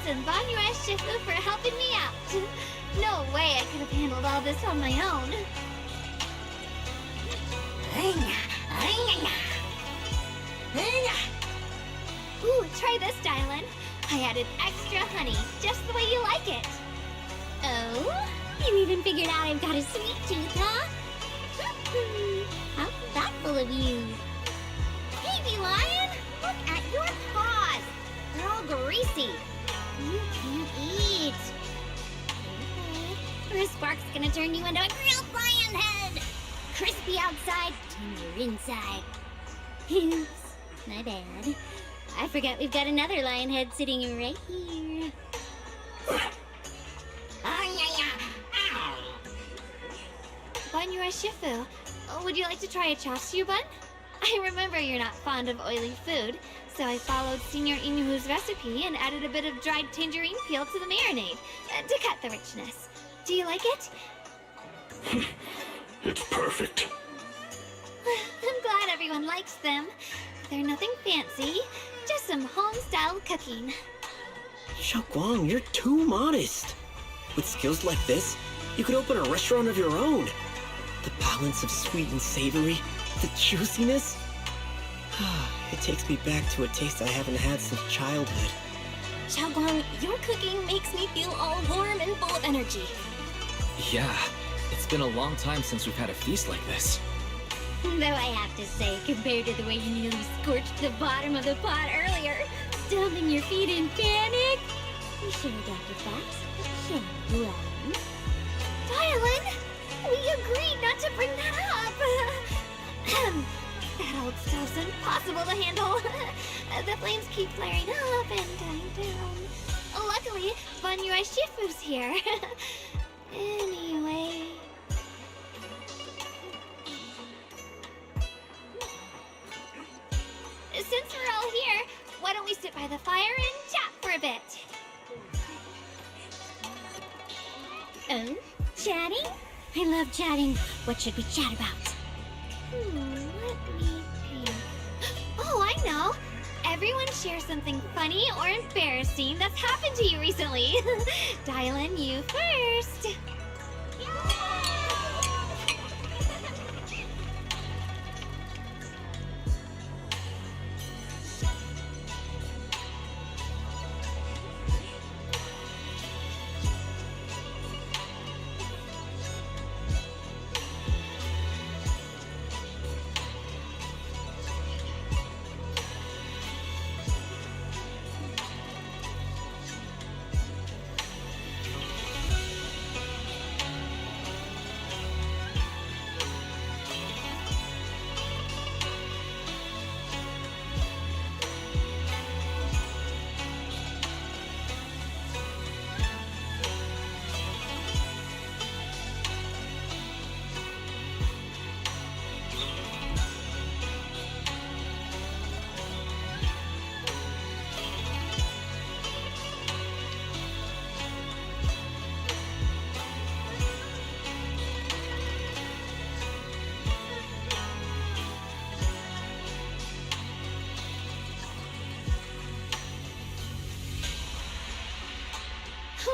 and Banyue Shifu for helping me out. No way I could have handled all this on my own. Ooh, try this, Dylan. I added extra honey, just the way you like it. Oh? You even figured out I've got a sweet tooth, huh? How thoughtful of you. Baby lion, look at your paws. They're all greasy. You can't eat. This spark's gonna turn you into a grilled lion head. Crispy outside, tender inside. Oops, my bad. I forgot we've got another lion head sitting right here. Banyue Shifu, would you like to try a chashu bun? I remember you're not fond of oily food, so I followed Senior Inuhu's recipe and added a bit of dried tangerine peel to the marinade to cut the richness. Do you like it? It's perfect. I'm glad everyone likes them. They're nothing fancy, just some home-style cooking. Xiaoguang, you're too modest. With skills like this, you could open a restaurant of your own. The balance of sweet and savory, the juiciness. It takes me back to a taste I haven't had since childhood. Xiaoguang, your cooking makes me feel all warm and full of energy. Yeah, it's been a long time since we've had a feast like this. Though I have to say, compared to the way you nearly scorched the bottom of the pot earlier, stomping your feet in panic, you should have got your facts. Xiaoguang. Dylan, we agreed not to bring that up. That old stuff's impossible to handle. The flames keep flaring up and dying down. Luckily, Banyue Shifu's here. Anyway... Since we're all here, why don't we sit by the fire and chat for a bit? Oh? Chatting? I love chatting. What should we chat about? Let me think. Oh, I know! Everyone share something funny or embarrassing that's happened to you recently. Dylan, you first.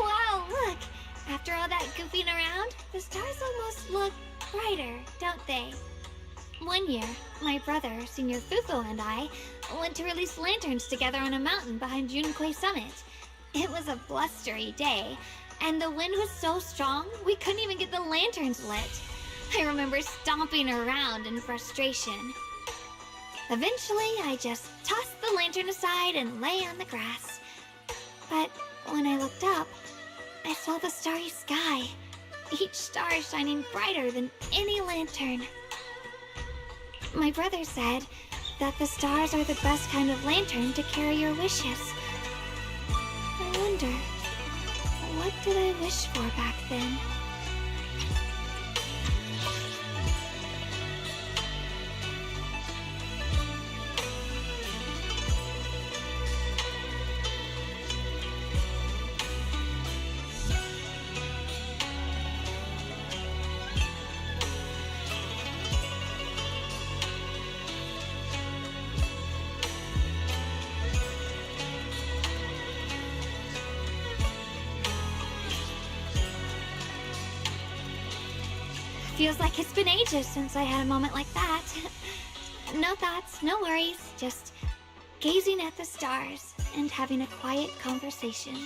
Wow, look! After all that goofing around, the stars almost look brighter, don't they? One year, my brother, Senior Fufu, and I went to release lanterns together on a mountain behind Junkui Summit. It was a blustery day, and the wind was so strong we couldn't even get the lanterns lit. I remember stomping around in frustration. Eventually, I just tossed the lantern aside and lay on the grass. But when I looked up, I saw the starry sky, each star shining brighter than any lantern. My brother said that the stars are the best kind of lantern to carry your wishes. I wonder, what did I wish for back then? Feels like it's been ages since I had a moment like that. No thoughts, no worries, just gazing at the stars and having a quiet conversation.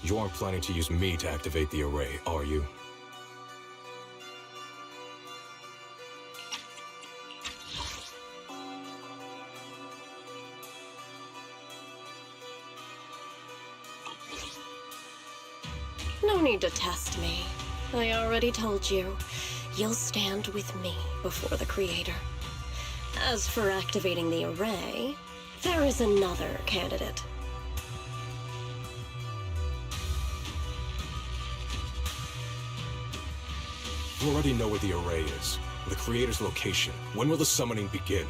You aren't planning to use me to activate the array, are you? No need to test me. I already told you. You'll stand with me before the Creator. As for activating the array, there is another candidate. You already know where the array is. The Creator's location. When will the summoning begin?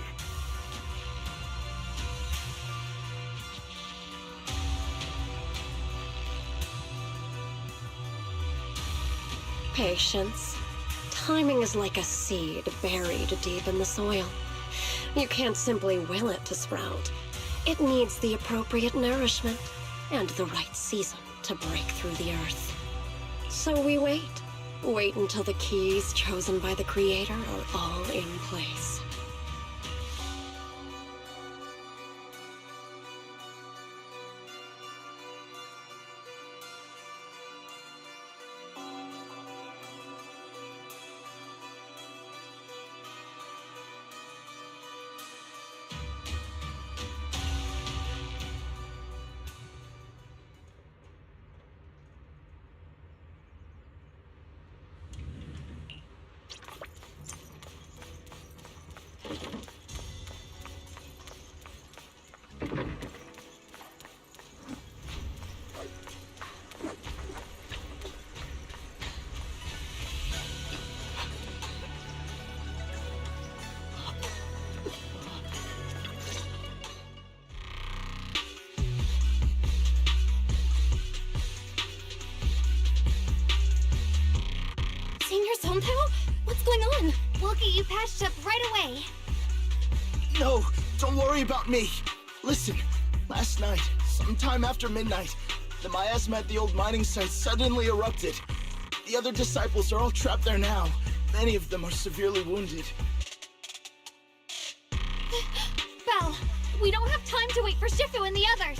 Patience. Timing is like a seed buried deep in the soil. You can't simply will it to sprout. It needs the appropriate nourishment and the right season to break through the earth. So we wait. Wait until the keys chosen by the Creator are all in place. Senior Sompao? What's going on? We'll get you patched up right away. No, don't worry about me. Listen, last night, sometime after midnight, the miasma at the old mining site suddenly erupted. The other disciples are all trapped there now. Many of them are severely wounded. Belle, we don't have time to wait for Shifu and the others.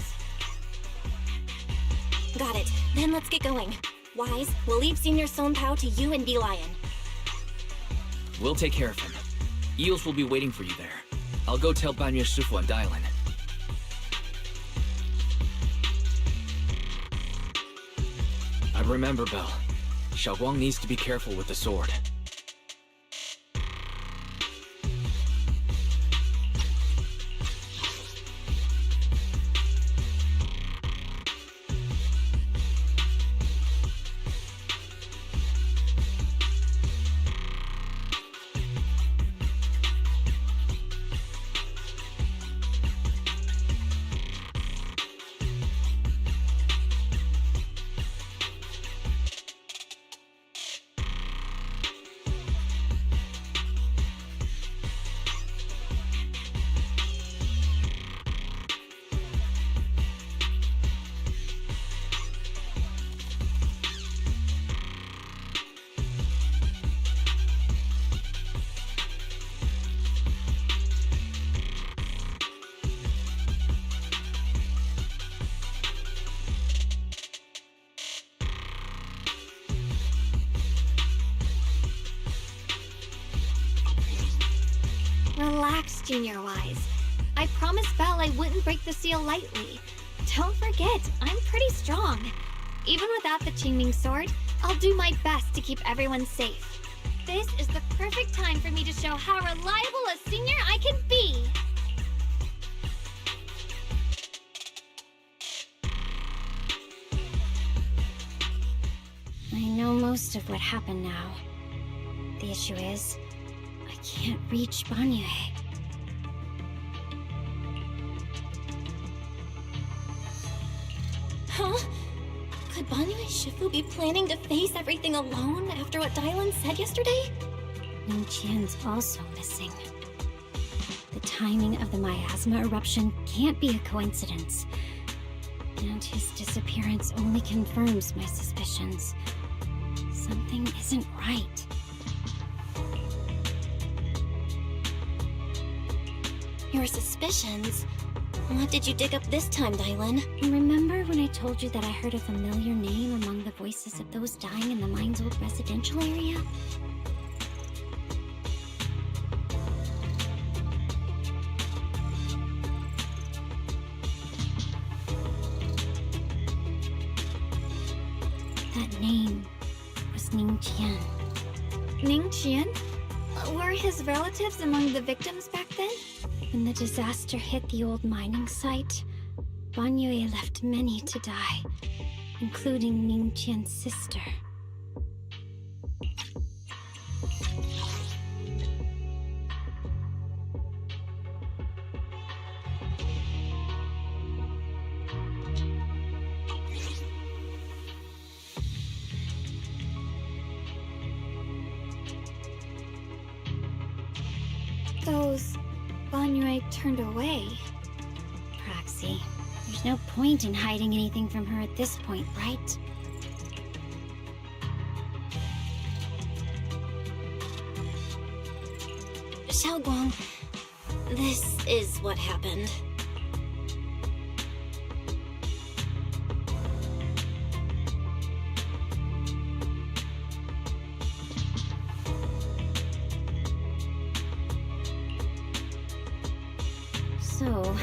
Got it. Then let's get going. Wise, we'll leave Senior Sompao to you and D-Lion. We'll take care of him. Eels will be waiting for you there. I'll go tell Banyu Shifu and Dylan. I remember, Belle. Xiaoguang needs to be careful with the sword. Relax, Junior Wise. I promised Belle I wouldn't break the seal lightly. Don't forget, I'm pretty strong. Even without the Qingming sword, I'll do my best to keep everyone safe. This is the perfect time for me to show how reliable a senior I can be. I know most of what happened now. The issue is, I can't reach Banyu. Huh? Could Banyu Shifu be planning to face everything alone after what Dylan said yesterday? Ning Qian's also missing. The timing of the miasma eruption can't be a coincidence. And his disappearance only confirms my suspicions. Something isn't right. Your suspicions? What did you dig up this time, Dylan? Remember when I told you that I heard a familiar name among the voices of those dying in the mine's old residential area? That name was Ning Qian. Ning Qian? Were his relatives among the victims back then? When the disaster hit the old mining site, Ban Yue left many to die, including Ning Qian's sister. Those Ban Yue turned away. Proxy, there's no point in hiding anything from her at this point, right? Xiaoguang, this is what happened. So,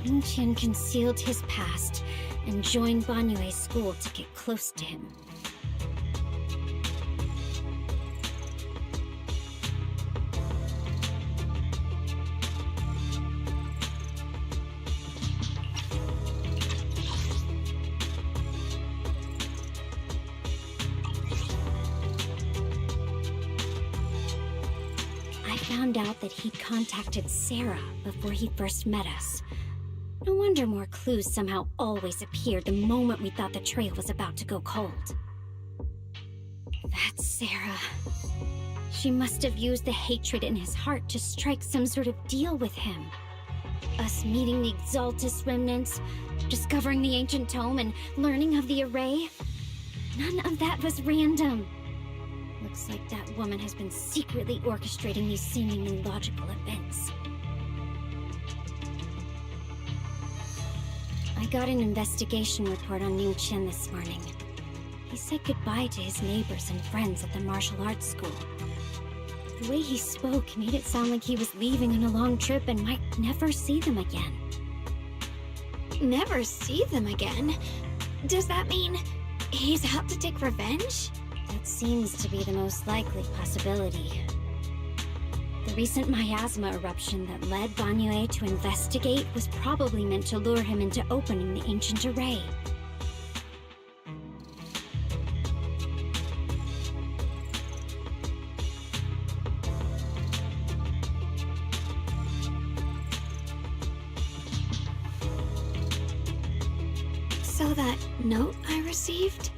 Ning Qian concealed his past and joined Ban Yue's school to get close to him. I found out that he'd contacted Sarah before he first met us. No wonder more clues somehow always appeared the moment we thought the trail was about to go cold. That's Sarah. She must have used the hatred in his heart to strike some sort of deal with him. Us meeting the Exaltus remnants, discovering the ancient tome, and learning of the array. None of that was random. Looks like that woman has been secretly orchestrating these seemingly logical events. I got an investigation report on Ning Qian this morning. He said goodbye to his neighbors and friends at the martial arts school. The way he spoke made it sound like he was leaving on a long trip and might never see them again. Never see them again? Does that mean he's out to take revenge? That seems to be the most likely possibility. The recent miasma eruption that led Ban Yue to investigate was probably meant to lure him into opening the ancient array. So that note I received?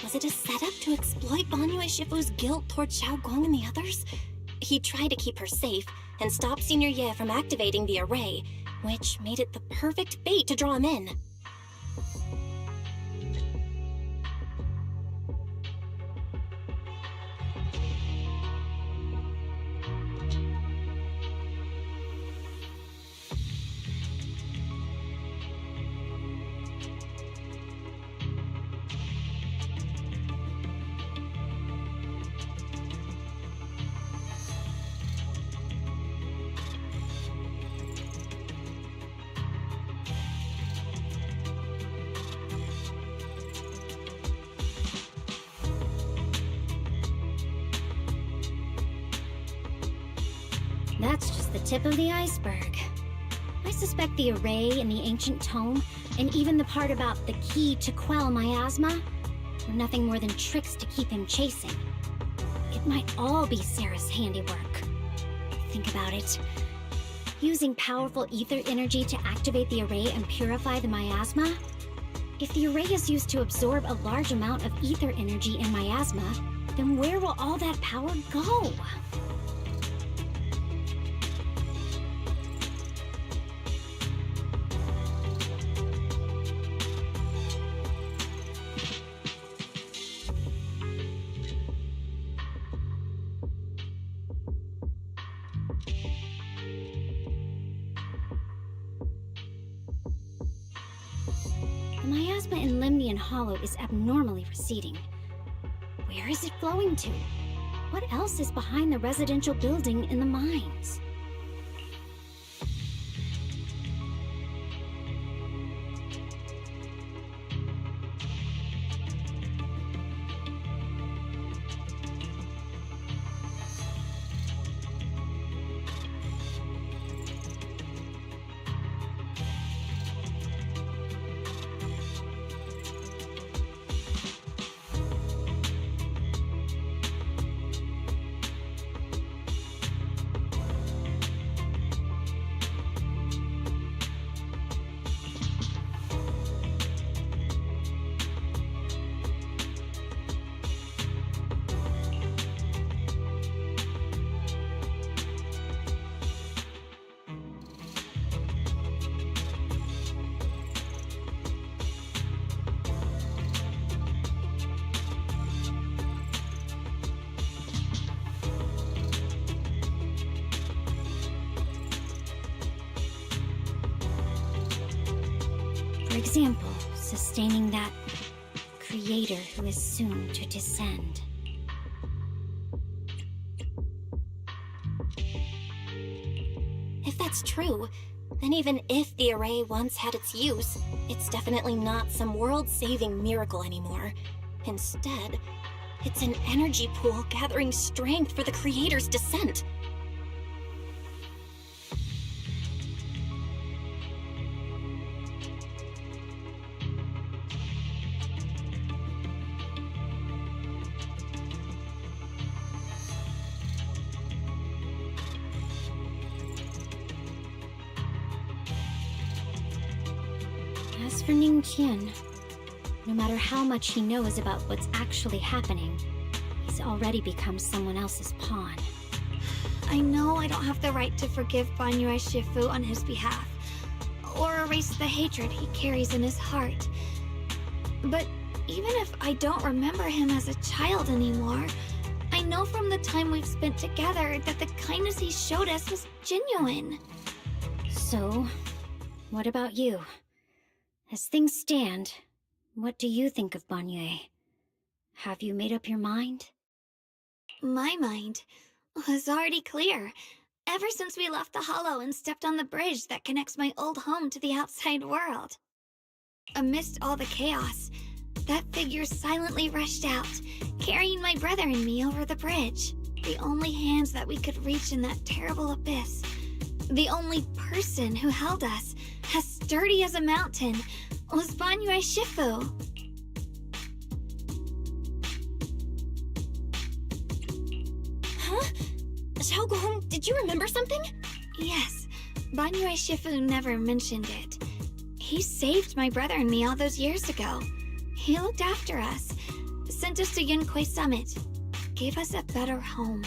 Was it a setup to exploit Ban Yue Shifu's guilt towards Xiaoguang and the others? He tried to keep her safe and stop Senior Ye from activating the array, which made it the perfect bait to draw him in. That's just the tip of the iceberg. I suspect the array and the ancient tome, and even the part about the key to quell miasma, were nothing more than tricks to keep him chasing. It might all be Sarah's handiwork. Think about it. Using powerful ether energy to activate the array and purify the miasma? If the array is used to absorb a large amount of ether energy in miasma, then where will all that power go? The miasma in Limnian Hollow is abnormally receding. Where is it flowing to? What else is behind the residential building in the mines? For example, sustaining that creator who is soon to descend. If that's true, then even if the array once had its use, it's definitely not some world-saving miracle anymore. Instead, it's an energy pool gathering strength for the creator's descent. As for Ningqian, no matter how much he knows about what's actually happening, he's already become someone else's pawn. I know I don't have the right to forgive Banyue Shifu on his behalf, or erase the hatred he carries in his heart. But even if I don't remember him as a child anymore, I know from the time we've spent together that the kindness he showed us was genuine. So, what about you? As things stand, what do you think of Banyue? Have you made up your mind? My mind was already clear, ever since we left the Hollow and stepped on the bridge that connects my old home to the outside world. Amidst all the chaos, that figure silently rushed out, carrying my brother and me over the bridge. The only hands that we could reach in that terrible abyss. The only person who held us, as sturdy as a mountain, was Banyue Shifu. Huh? Xiaoguang, did you remember something? Yes, Banyue Shifu never mentioned it. He saved my brother and me all those years ago. He looked after us, sent us to Yunquei Summit, gave us a better home.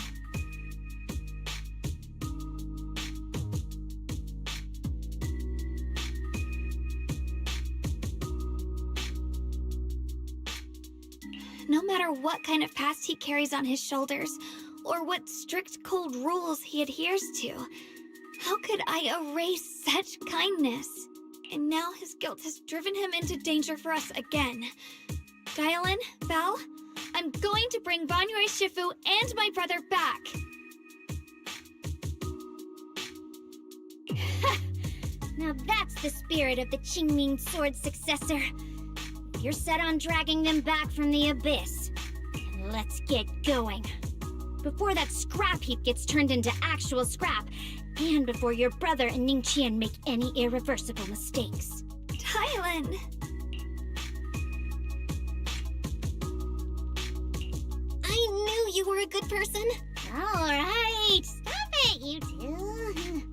No matter what kind of past he carries on his shoulders, or what strict cold rules he adheres to, how could I erase such kindness? And now his guilt has driven him into danger for us again. Dialin, Belle, I'm going to bring Banyue Shifu and my brother back. Now that's the spirit of the Qingming Sword successor. If you're set on dragging them back from the abyss, let's get going. Before that scrap heap gets turned into actual scrap, and before your brother and Ningqian make any irreversible mistakes. Dialin! I knew you were a good person. All right, stop it, you two.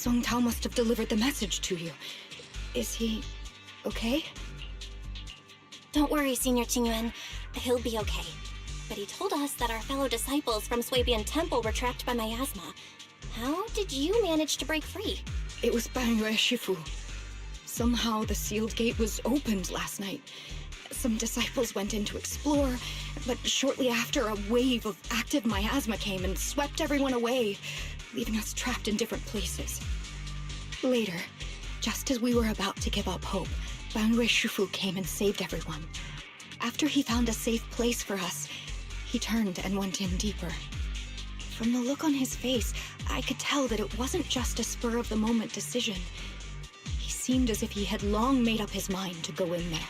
Song Tao must have delivered the message to you. Is he okay? Don't worry, Senior Qingyuan. He'll be okay. But he told us that our fellow disciples from Swabian Temple were trapped by miasma. How did you manage to break free? It was Bangyue Shifu. Somehow the sealed gate was opened last night. Some disciples went in to explore, but shortly after, a wave of active miasma came and swept everyone away, leaving us trapped in different places. Later, just as we were about to give up hope, Bangyue Shifu came and saved everyone. After he found a safe place for us, he turned and went in deeper. From the look on his face, I could tell that it wasn't just a spur-of-the-moment decision. He seemed as if he had long made up his mind to go in there.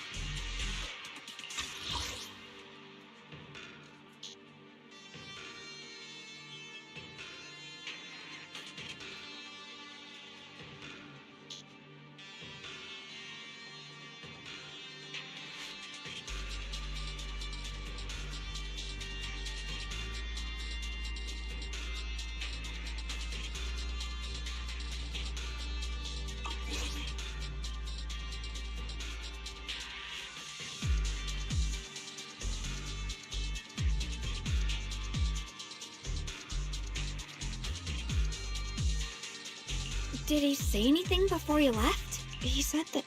Did he say anything before he left? He said that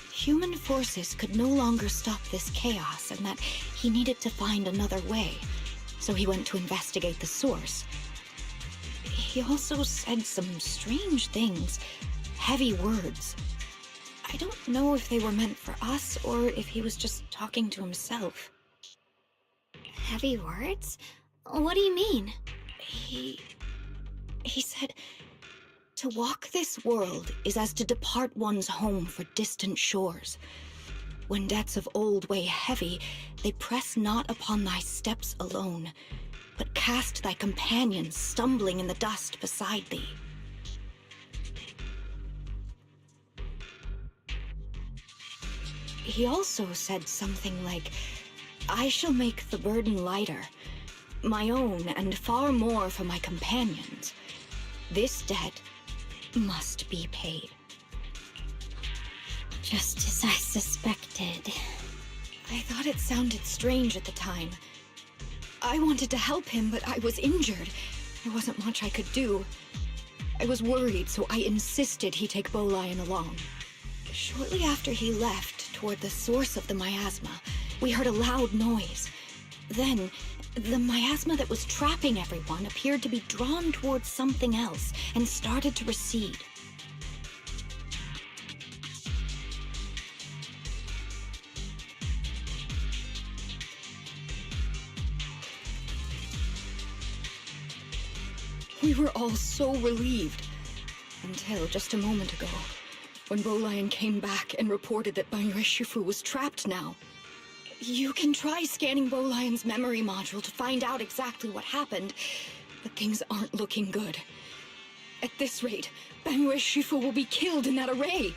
human forces could no longer stop this chaos and that he needed to find another way, so he went to investigate the source. He also said some strange things, heavy words. I don't know if they were meant for us or if he was just talking to himself. Heavy words? What do you mean? He said, to walk this world is as to depart one's home for distant shores. When debts of old weigh heavy, they press not upon thy steps alone, but cast thy companions stumbling in the dust beside thee. He also said something like, I shall make the burden lighter, my own and far more for my companions. This debt must be paid. Just as I suspected. I thought it sounded strange at the time. I wanted to help him, but I was injured. There wasn't much I could do. I was worried, so I insisted he take Bolian along. Shortly after he left, toward the source of the miasma, we heard a loud noise. Then, the miasma that was trapping everyone appeared to be drawn towards something else and started to recede. We were all so relieved. Until just a moment ago, when Bolian came back and reported that Bangyue Shifu was trapped now. You can try scanning Bolian's memory module to find out exactly what happened, but things aren't looking good. At this rate, Bangyue Shifu will be killed in that array.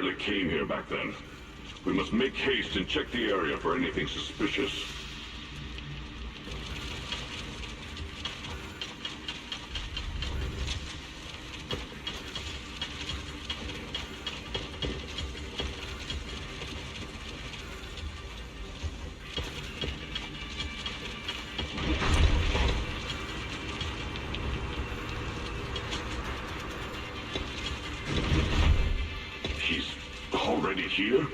they came here back then. We must make haste and check the area for anything suspicious. He's already here?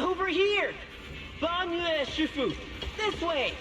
Over here! Bonne nuit, Shifu! This way!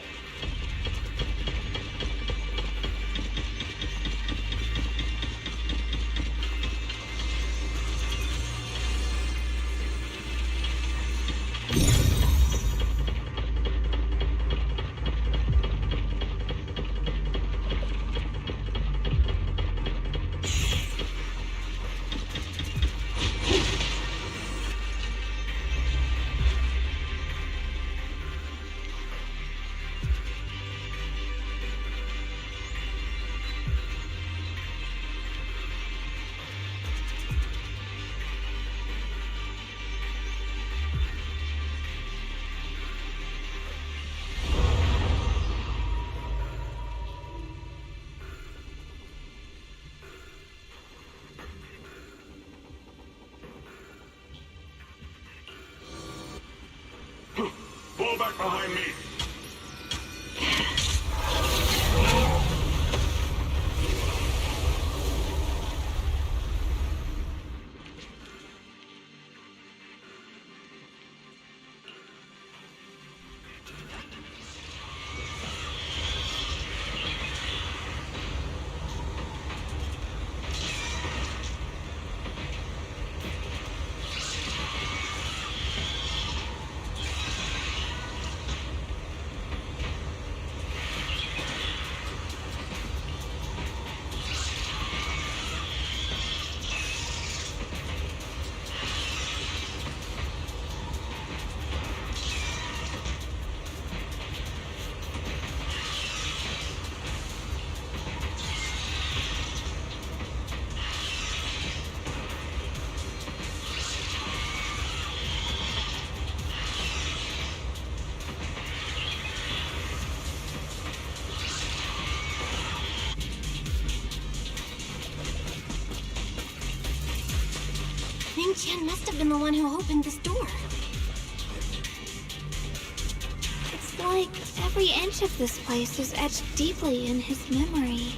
Fall back behind me! Ning Qian must have been the one who opened this door. It's like every inch of this place is etched deeply in his memory.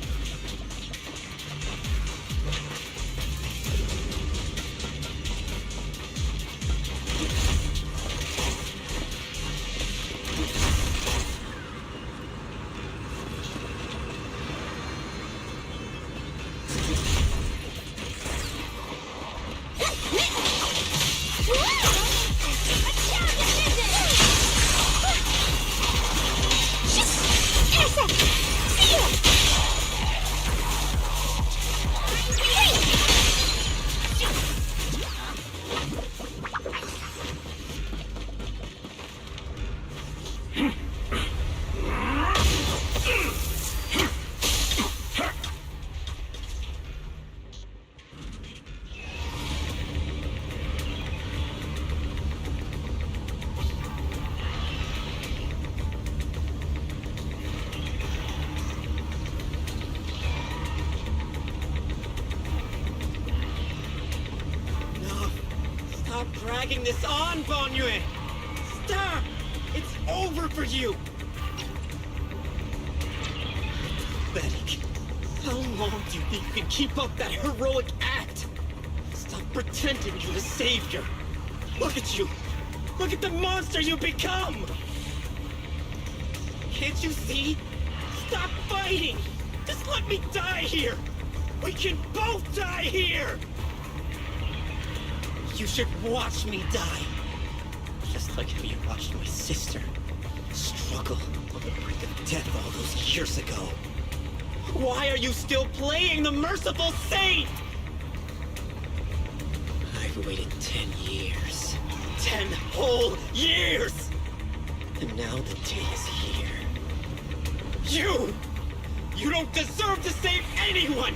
Stop dragging this on, Bonne Nuit! Stop! It's over for you! Pathetic. How long do you think you can keep up that heroic act? Stop pretending you're the savior. Look at you. Look at the monster you become! Can't you see? Stop fighting! Just let me die here! We can both die here! You should watch me die. Just like how you watched my sister struggle on the brink of death all those years ago. Why are you still playing the merciful saint? I've waited 10 years. 10 whole years! And now the day is here. You don't deserve to save anyone!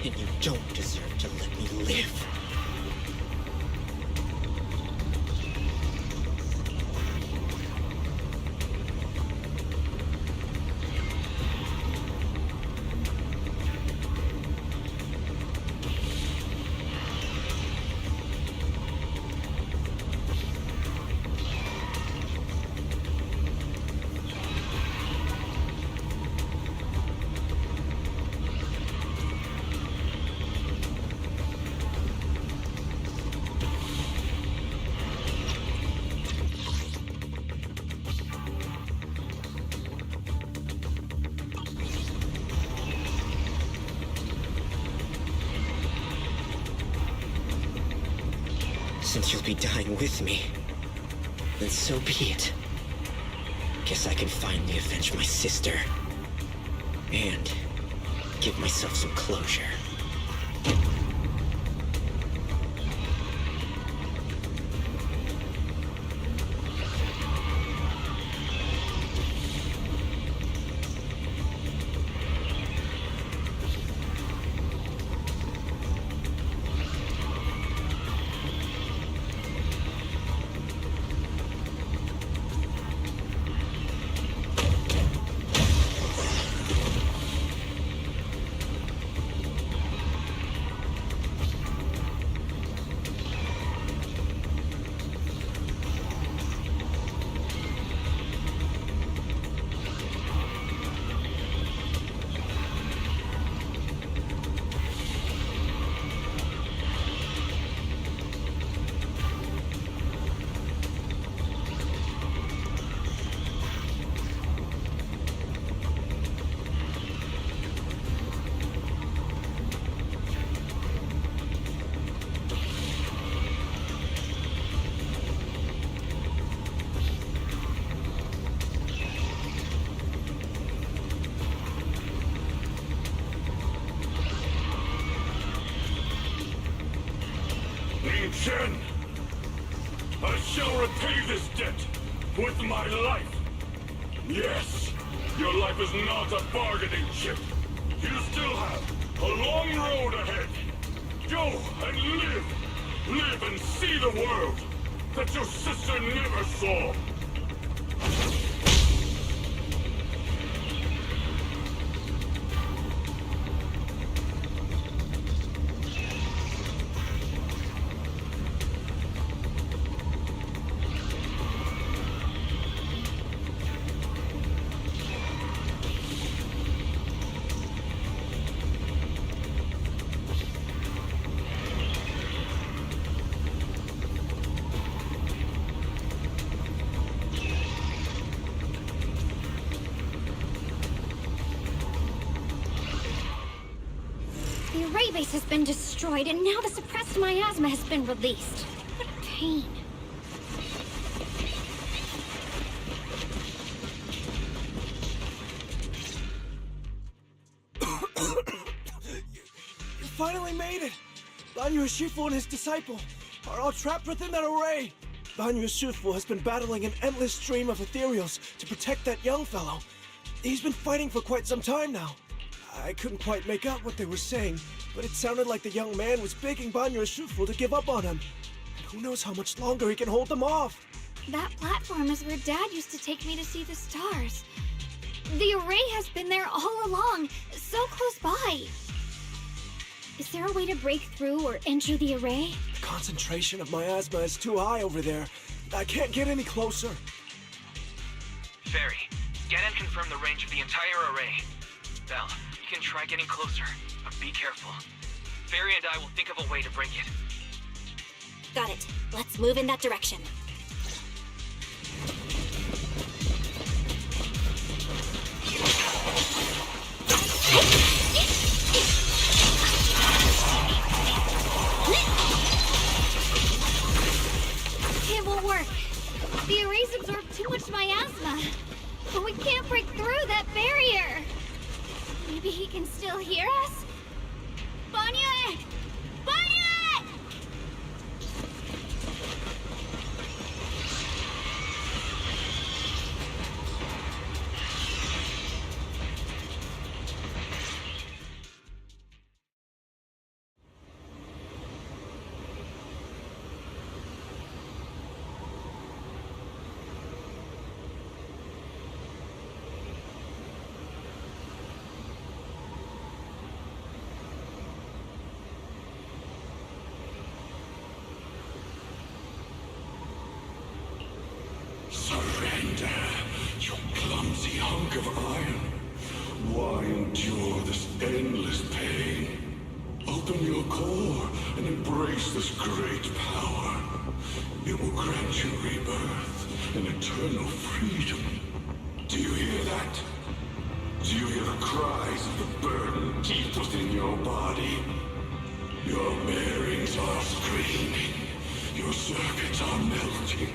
And you don't deserve to let me live. Since you'll be dying with me, then so be it. Guess I can finally avenge my sister. And give myself some closure. Chen! I shall repay this debt with my life! Yes, your life is not a bargaining chip. You still have a long road ahead. Go and live! Live and see the world that your sister never saw! The array base has been destroyed, and now the suppressed miasma has been released. What a pain. You finally made it! Banyu Shifu and his disciple are all trapped within that array! Banyu Shifu has been battling an endless stream of ethereals to protect that young fellow. He's been fighting for quite some time now. I couldn't quite make out what they were saying, but it sounded like the young man was begging Banyu Shifu to give up on him. And who knows how much longer he can hold them off? That platform is where Dad used to take me to see the stars. The array has been there all along, so close by. Is there a way to break through or enter the array? The concentration of miasma is too high over there. I can't get any closer. Fairy, get and confirm the range of the entire array. Belle, you can try getting closer, but be careful. Fairy and I will think of a way to break it. Got it. Let's move in that direction. It won't work. The arrays absorb too much miasma. But we can't break through that barrier. Maybe he can still hear us? Banya! Banya! Surrender, you clumsy hunk of iron. Why endure this endless pain? Open your core and embrace this great power. It will grant you rebirth and eternal freedom. Do you hear that? Do you hear the cries of the burden deep within your body? Your bearings are screaming. Your circuits are melting.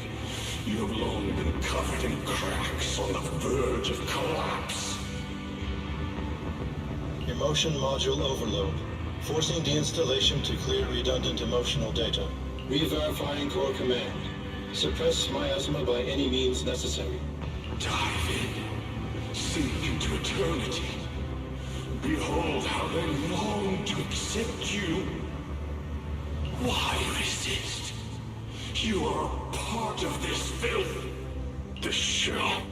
You have long been covered in cracks on the verge of collapse. Emotion module overload. Forcing deinstallation to clear redundant emotional data. Re-verifying core command. Suppress miasma by any means necessary. Dive in. Sink into eternity. Behold how they long to accept you. Why resist? You are a part of this filth. This shell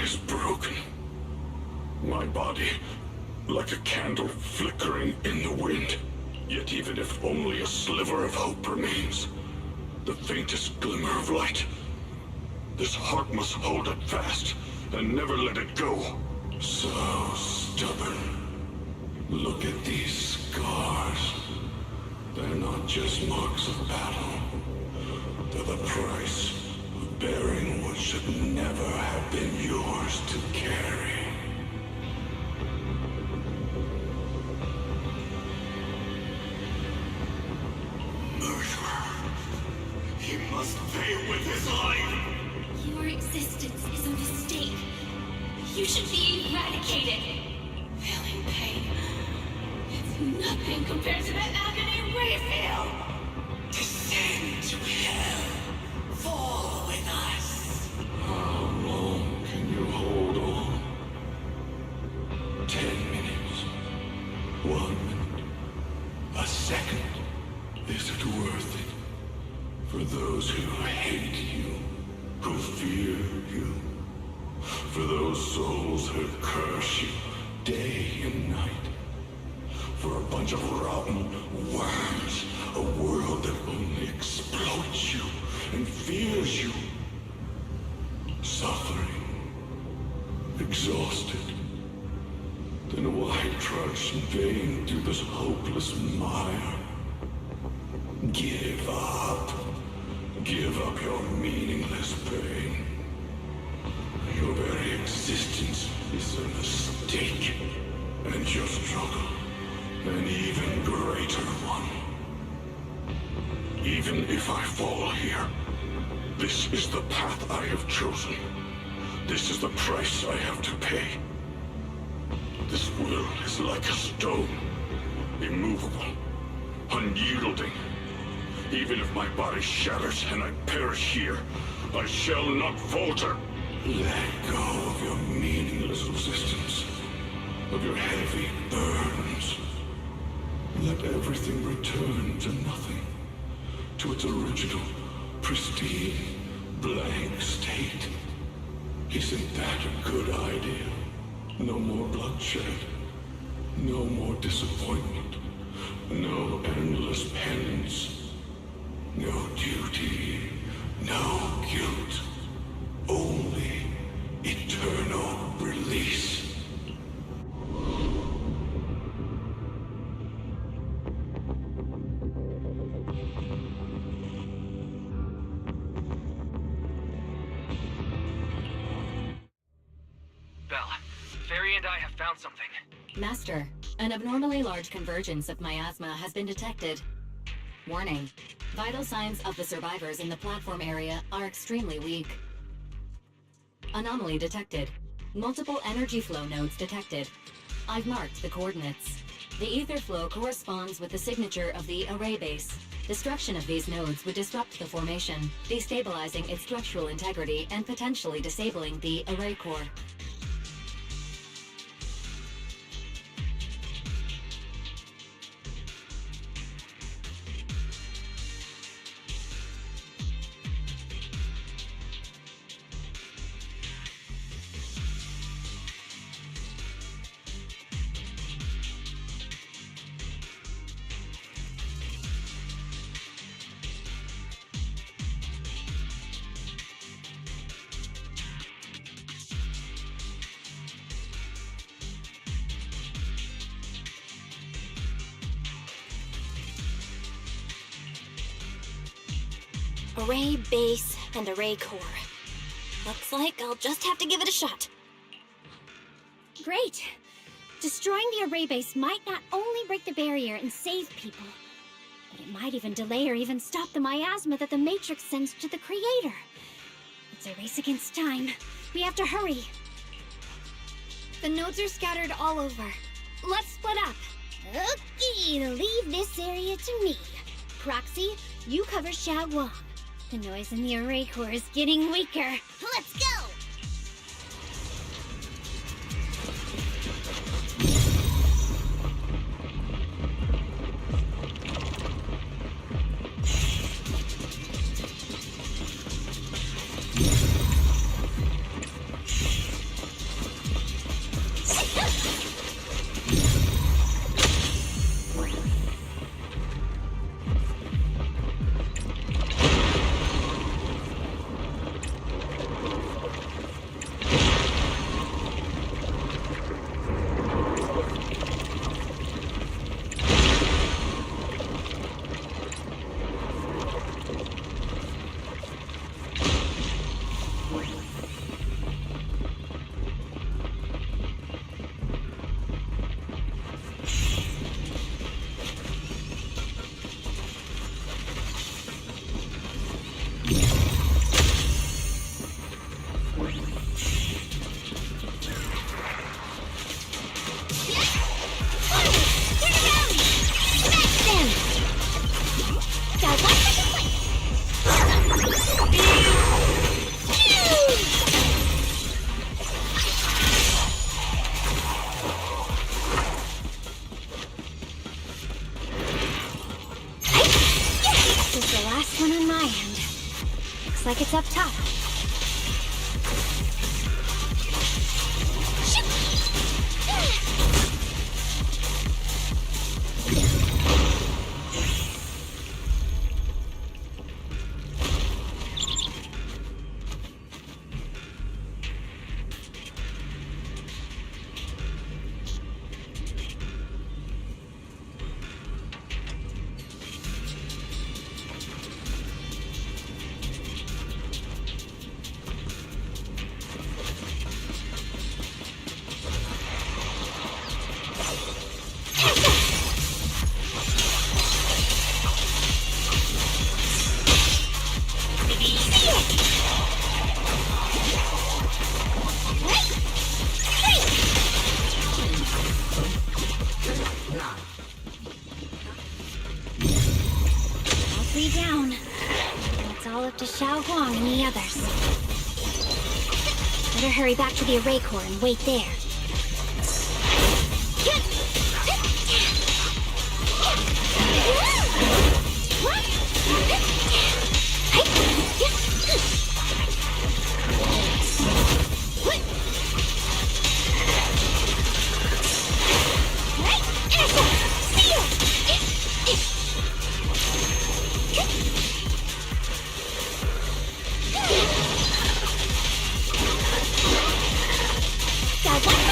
is broken. My body, like a candle flickering in the wind. Yet even if only a sliver of hope remains, the faintest glimmer of light, this heart must hold it fast and never let it go. So stubborn. Look at these scars. They're not just marks of battle. They're the price of bearing what should never have been yours to carry. Murderer! He must pay with his life! Your existence is a mistake. You should be eradicated. Feeling pain. It's nothing compared to that agony we feel. Descend to hell. Fall with us. How long can you hold on? 10 minutes. 1 minute. A second. Is it worth it? For those who hate you, who fear you, for those souls who curse you day and night, for a bunch of rotten worms, a world that only exploits you and fears you, suffering, exhausted, then why trudge in vain through this hopeless mire? Give up. Give up your meaningless pain. Your very existence is a mistake, and your struggle an even greater one. Even if I fall here, this is the path I have chosen. This is the price I have to pay. This will is like a stone, immovable, unyielding. Even if my body shatters and I perish here, I shall not falter. Let go of your meaningless resistance, of your heavy burdens. Let everything return to nothing, to its original, pristine, blank state. Isn't that a good idea? No more bloodshed, no more disappointment, no endless penance, no duty, no guilt, only eternity. found something. Master, an abnormally large convergence of miasma has been detected. Warning. Vital signs of the survivors in the platform area are extremely weak. Anomaly detected. Multiple energy flow nodes detected. I've marked the coordinates. The ether flow corresponds with the signature of the array base. Destruction of these nodes would disrupt the formation, destabilizing its structural integrity and potentially disabling the array core. Array base and array core. Looks like I'll just have to give it a shot. Great! Destroying the array base might not only break the barrier and save people, but it might even delay or even stop the miasma that the Matrix sends to the Creator. It's a race against time. We have to hurry. The nodes are scattered all over. Let's split up. Okay, leave this area to me. Proxy, you cover Xiaoguang. The noise in the array core is getting weaker. Let's go! Like it's up top. Down. It's all up to Xiaoguang and the others. Better hurry back to the array core and wait there. What?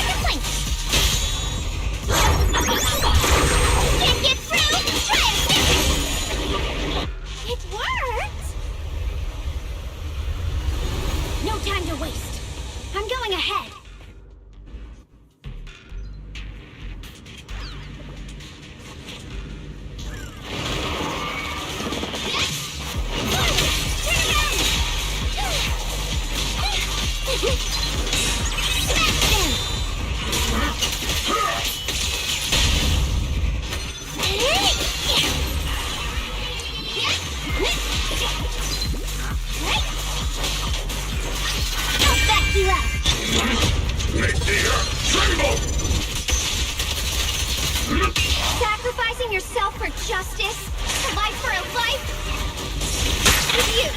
Sacrificing yourself for justice? A life for a life? And you,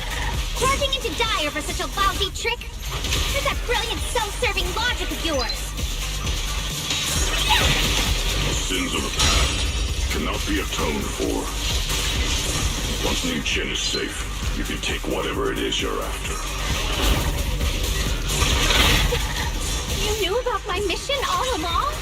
plunging into die over such a lousy trick? Where's that brilliant self-serving logic of yours? The sins of the past cannot be atoned for. Once New Chin is safe, you can take whatever it is you're after. You knew about my mission all along?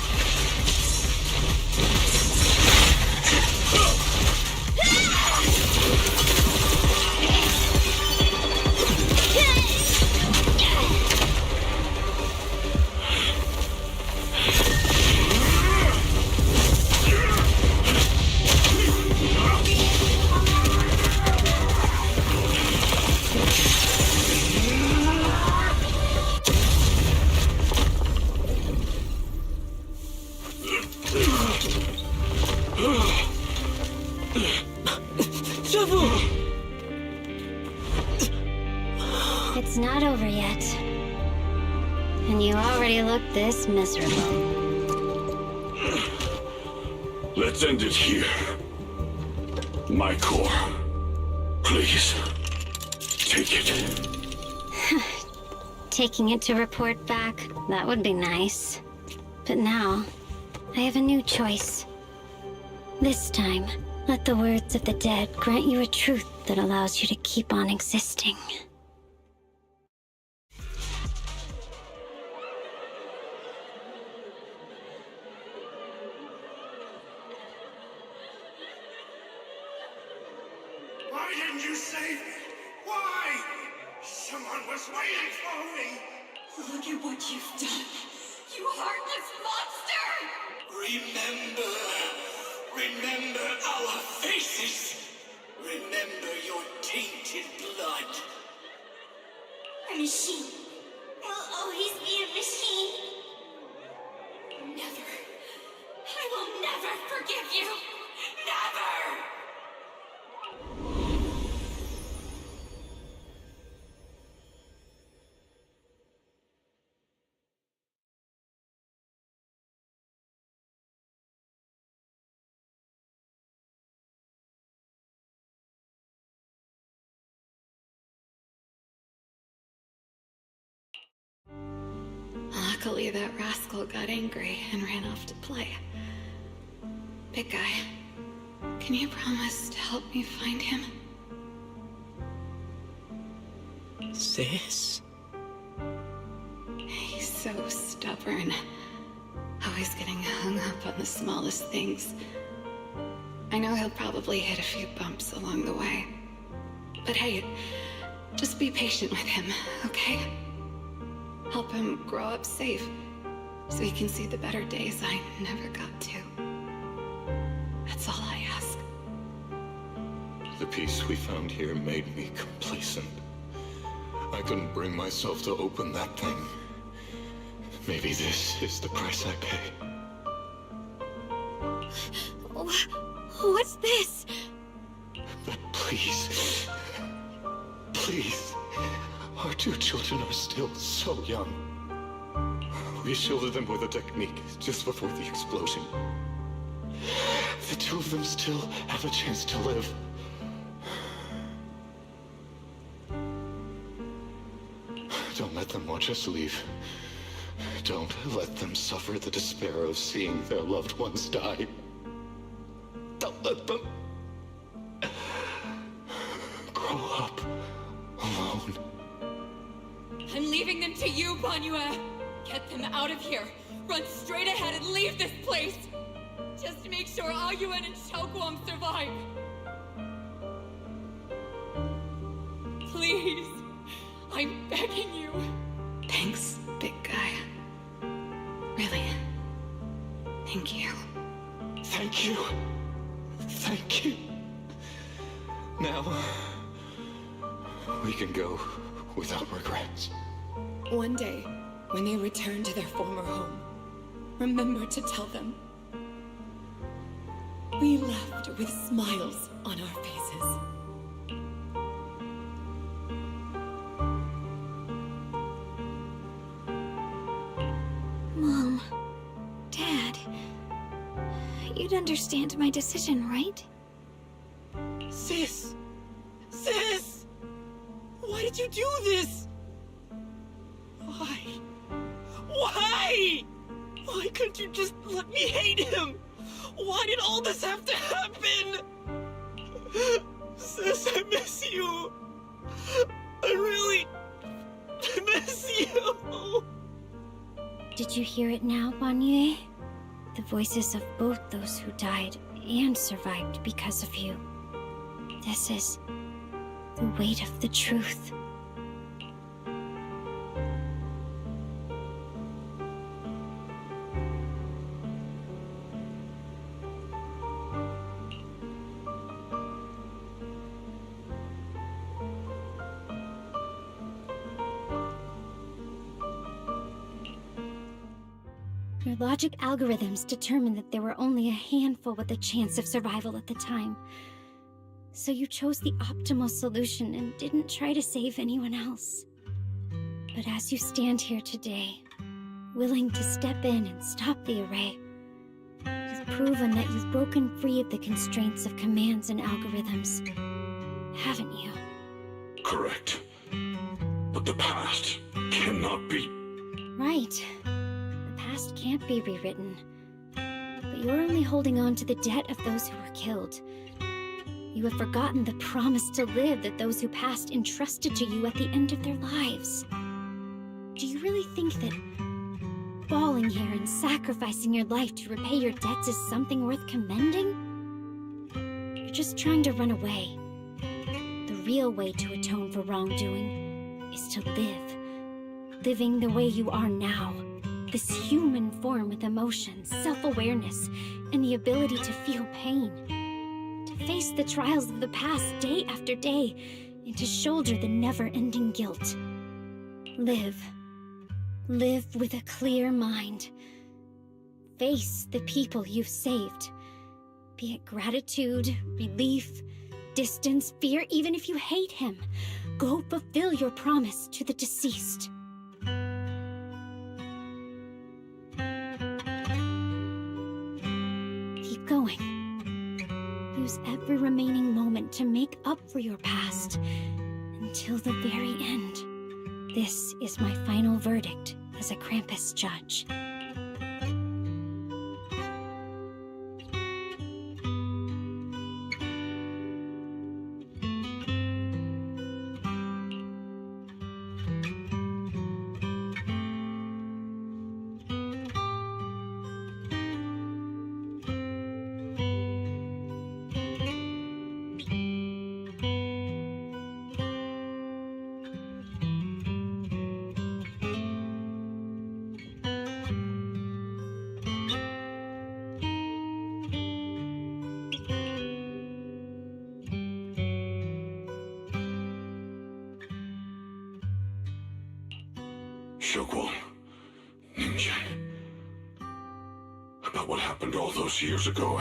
It's not over yet. And you already look this miserable. Let's end it here. My core. Please. Take it. Taking it to report back, that would be nice. But now, I have a new choice. This time, let the words of the dead grant you a truth that allows you to keep on existing. Why didn't you save me? Why? Someone was waiting for me. Look at what you've done. You heartless monster! Remember our faces. Remember your tainted blood. A machine will always be a machine. Never. I will never forgive you. Never! Luckily, that rascal got angry and ran off to play. Big guy, can you promise to help me find him? Sis? He's so stubborn. Always getting hung up on the smallest things. I know he'll probably hit a few bumps along the way. But hey, just be patient with him, okay? Help him grow up safe, so he can see the better days I never got to. That's all I ask. The peace we found here made me complacent. I couldn't bring myself to open that thing. Maybe this is the price I pay. What's this? But please, please. Our two children are still so young. We shielded them with a technique just before the explosion. The two of them still have a chance to live. Don't let them watch us leave. Don't let them suffer the despair of seeing their loved ones die. Don't let them grow up alone. I'm leaving them to you, Banyue. Get them out of here. Run straight ahead and leave this place. Just make sure Ayuen and Xiaoguang survive. Please. I'm begging you. Thanks, big guy. Really. Thank you. Thank you. Thank you. Now, we can go without regrets. One day, when they return to their former home, remember to tell them we left with smiles on our faces. Mom, Dad, you'd understand my decision, right? Sis! Sis! Why did you do this? Why? Why? Why couldn't you just let me hate him? Why did all this have to happen? Sis, I miss you. I really miss you. Did you hear it now, Banyue? The voices of both those who died and survived because of you. This is the weight of the truth. Your logic algorithms determined that there were only a handful with a chance of survival at the time. So you chose the optimal solution and didn't try to save anyone else. But as you stand here today, willing to step in and stop the array, you've proven that you've broken free of the constraints of commands and algorithms, haven't you? Correct. But the past cannot be... Right. The past can't be rewritten. But you're only holding on to the debt of those who were killed. You have forgotten the promise to live that those who passed entrusted to you at the end of their lives. Do you really think that falling here and sacrificing your life to repay your debts is something worth commending? You're just trying to run away. The real way to atone for wrongdoing is to live. Living the way you are now. This human form with emotions, self-awareness, and the ability to feel pain. To face the trials of the past day after day, and to shoulder the never-ending guilt. Live. Live with a clear mind. Face the people you've saved. Be it gratitude, relief, distance, fear, even if you hate him. Go fulfill your promise to the deceased. Keep going. Use every remaining moment to make up for your past until the very end. This is my final verdict as a Krampus judge. Shokwon, Ninja. About what happened all those years ago.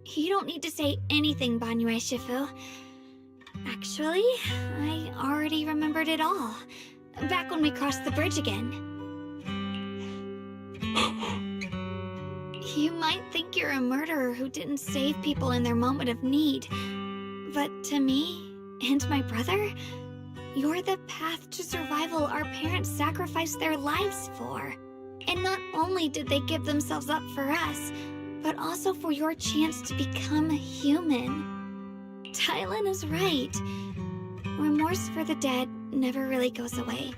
You don't need to say anything, Banyue Shifu. Actually, I already remembered it all. Back when we crossed the bridge again. You might think you're a murderer who didn't save people in their moment of need. But to me, and my brother, you're the path to survival our parents sacrificed their lives for. And not only did they give themselves up for us, but also for your chance to become human. Tylan is right. Remorse for the dead never really goes away.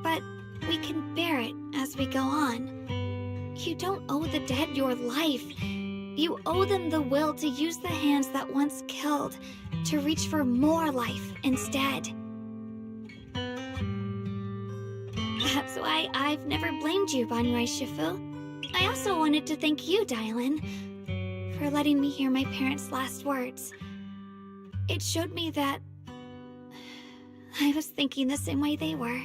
But we can bear it as we go on. You don't owe the dead your life. You owe them the will to use the hands that once killed to reach for more life instead. That's why I've never blamed you, Banyue Shifu. I also wanted to thank you, Dylan, for letting me hear my parents' last words. It showed me that I was thinking the same way they were.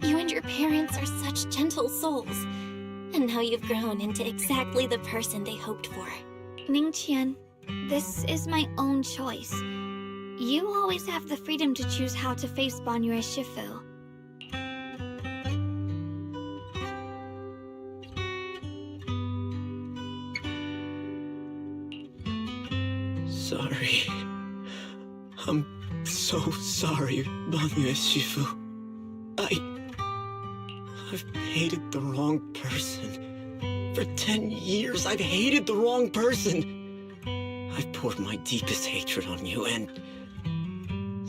You and your parents are such gentle souls. And now you've grown into exactly the person they hoped for. Ningqian, This is my own choice. You always have the freedom to choose how to face Banyue Shifu. Sorry. I'm so sorry, Banyue Shifu. I've hated the wrong person. For 10 years, I've hated the wrong person. I've poured my deepest hatred on you and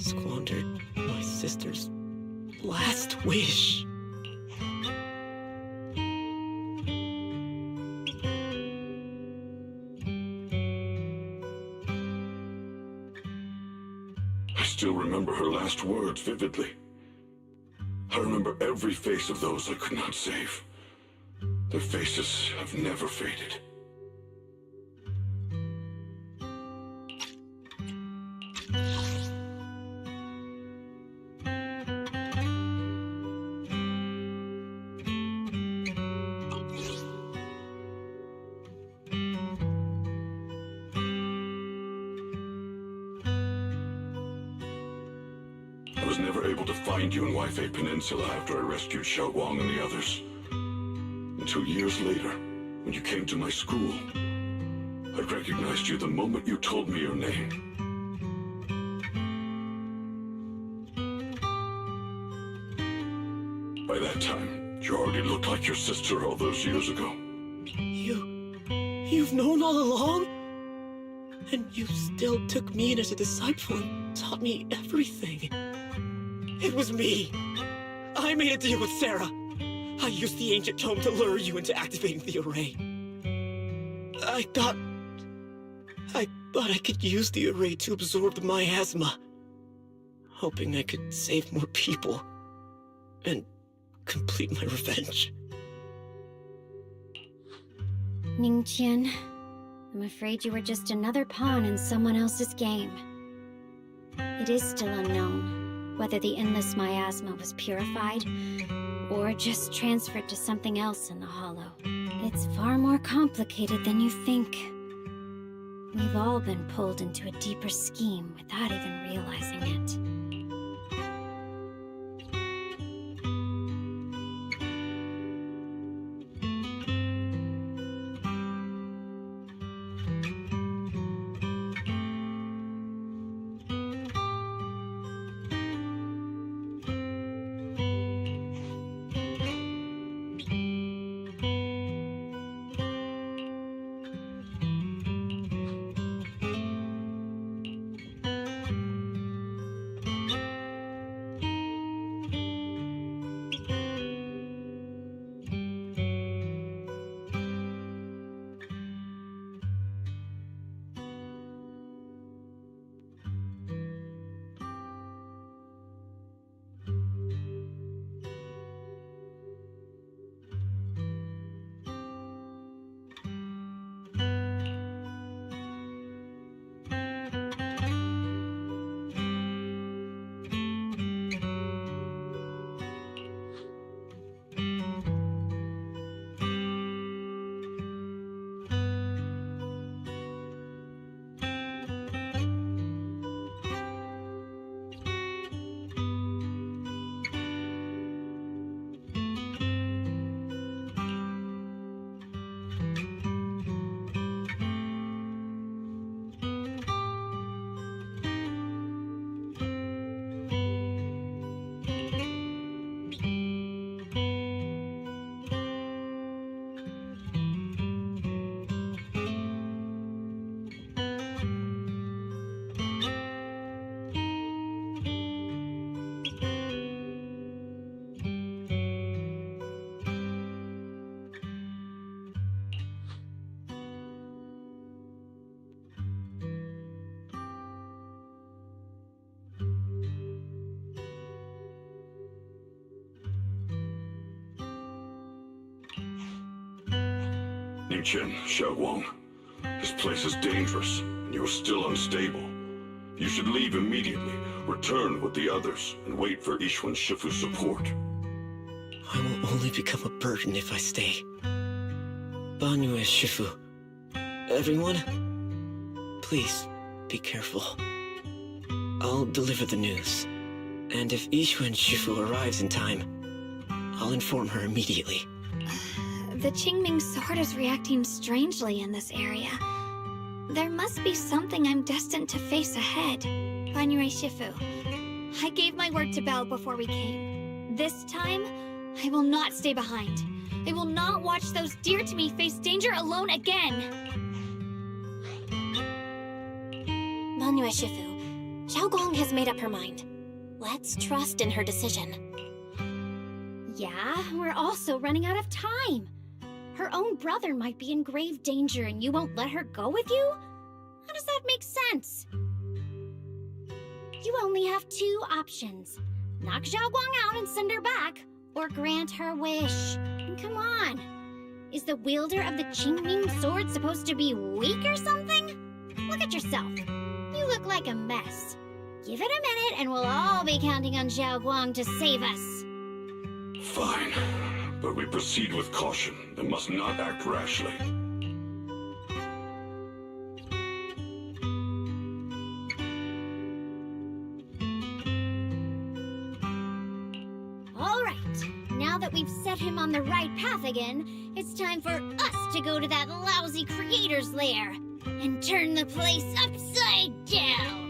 squandered my sister's last wish. I still remember her last words vividly. I remember every face of those I could not save. Their faces have never faded. I was never able to find you in Waifei Peninsula after I rescued Xiao Guang and the others. Until years later, when you came to my school, I recognized you the moment you told me your name. By that time, you already looked like your sister all those years ago. You've known all along? And you still took me in as a disciple and taught me everything. It was me. I made a deal with Sarah. I used the ancient tome to lure you into activating the array. I thought I could use the array to absorb the miasma, hoping I could save more people and complete my revenge. Ningqian, I'm afraid you were just another pawn in someone else's game. It is still unknown whether the endless miasma was purified or just transferred to something else in the hollow. It's far more complicated than you think. We've all been pulled into a deeper scheme without even realizing it. Ningqian, Xiao Guang, this place is dangerous, and you are still unstable. You should leave immediately, return with the others, and wait for Ishuan Shifu's support. I will only become a burden if I stay. Banyue Shifu, everyone, Please, be careful. I'll deliver the news. And if Yixuan Shifu arrives in time, I'll inform her immediately. The Qingming sword is reacting strangely in this area. There must be something I'm destined to face ahead. Banyue Shifu, I gave my word to Belle before we came. This time, I will not stay behind. I will not watch those dear to me face danger alone again. Banyue Shifu, Xiaoguang has made up her mind. Let's trust in her decision. Yeah, we're also running out of time. Her own brother might be in grave danger and you won't let her go with you? How does that make sense? You only have two options. Knock Xiaoguang out and send her back, or grant her wish. And come on. Is the wielder of the Qingming sword supposed to be weak or something? Look at yourself. You look like a mess. Give it a minute and we'll all be counting on Xiaoguang to save us. Fine, but we proceed with caution and must not act rashly. All right, now that we've set him on the right path again, it's time for us to go to that lousy creator's lair and turn the place upside down.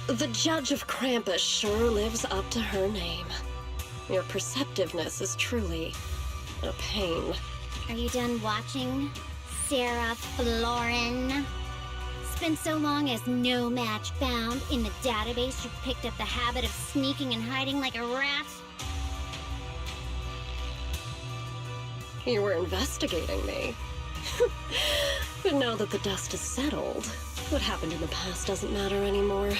The Judge of Krampus sure lives up to her name. Your perceptiveness is truly a pain. Are you done watching, Sarah Florin? Spent so long as no match found in the database, you picked up the habit of sneaking and hiding like a rat? You were investigating me. But now that the dust is settled, what happened in the past doesn't matter anymore.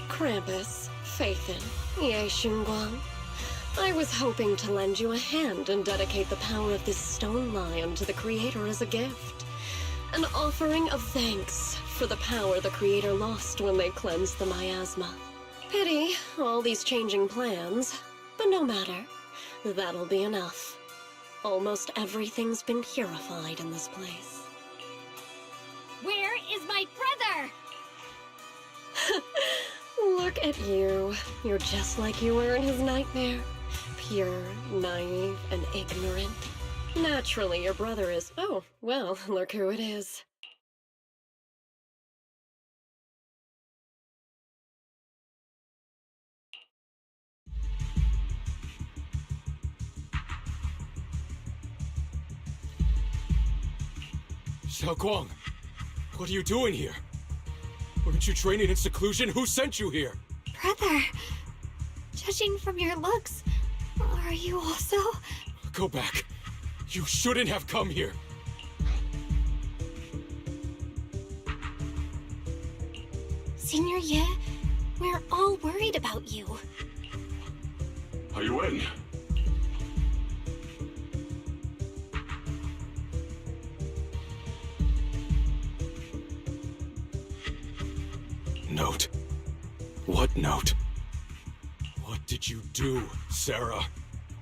Krampus, Faithin, Ye Xunguang. I was hoping to lend you a hand and dedicate the power of this stone lion to the Creator as a gift. An offering of thanks for the power the Creator lost when they cleansed the miasma. Pity, all these changing plans, but no matter. That'll be enough. Almost everything's been purified in this place. Where is my brother? Look at you. You're just like you were in his nightmare. Pure, naive, and ignorant. Naturally, your brother is... Oh, well, look who it is. Xiaoguang, what are you doing here? Weren't you training in seclusion? Who sent you here? Brother, judging from your looks, are you also? Go back. You shouldn't have come here. Senior Ye, we're all worried about you. Are you in? Note? What note? What did you do, Sarah?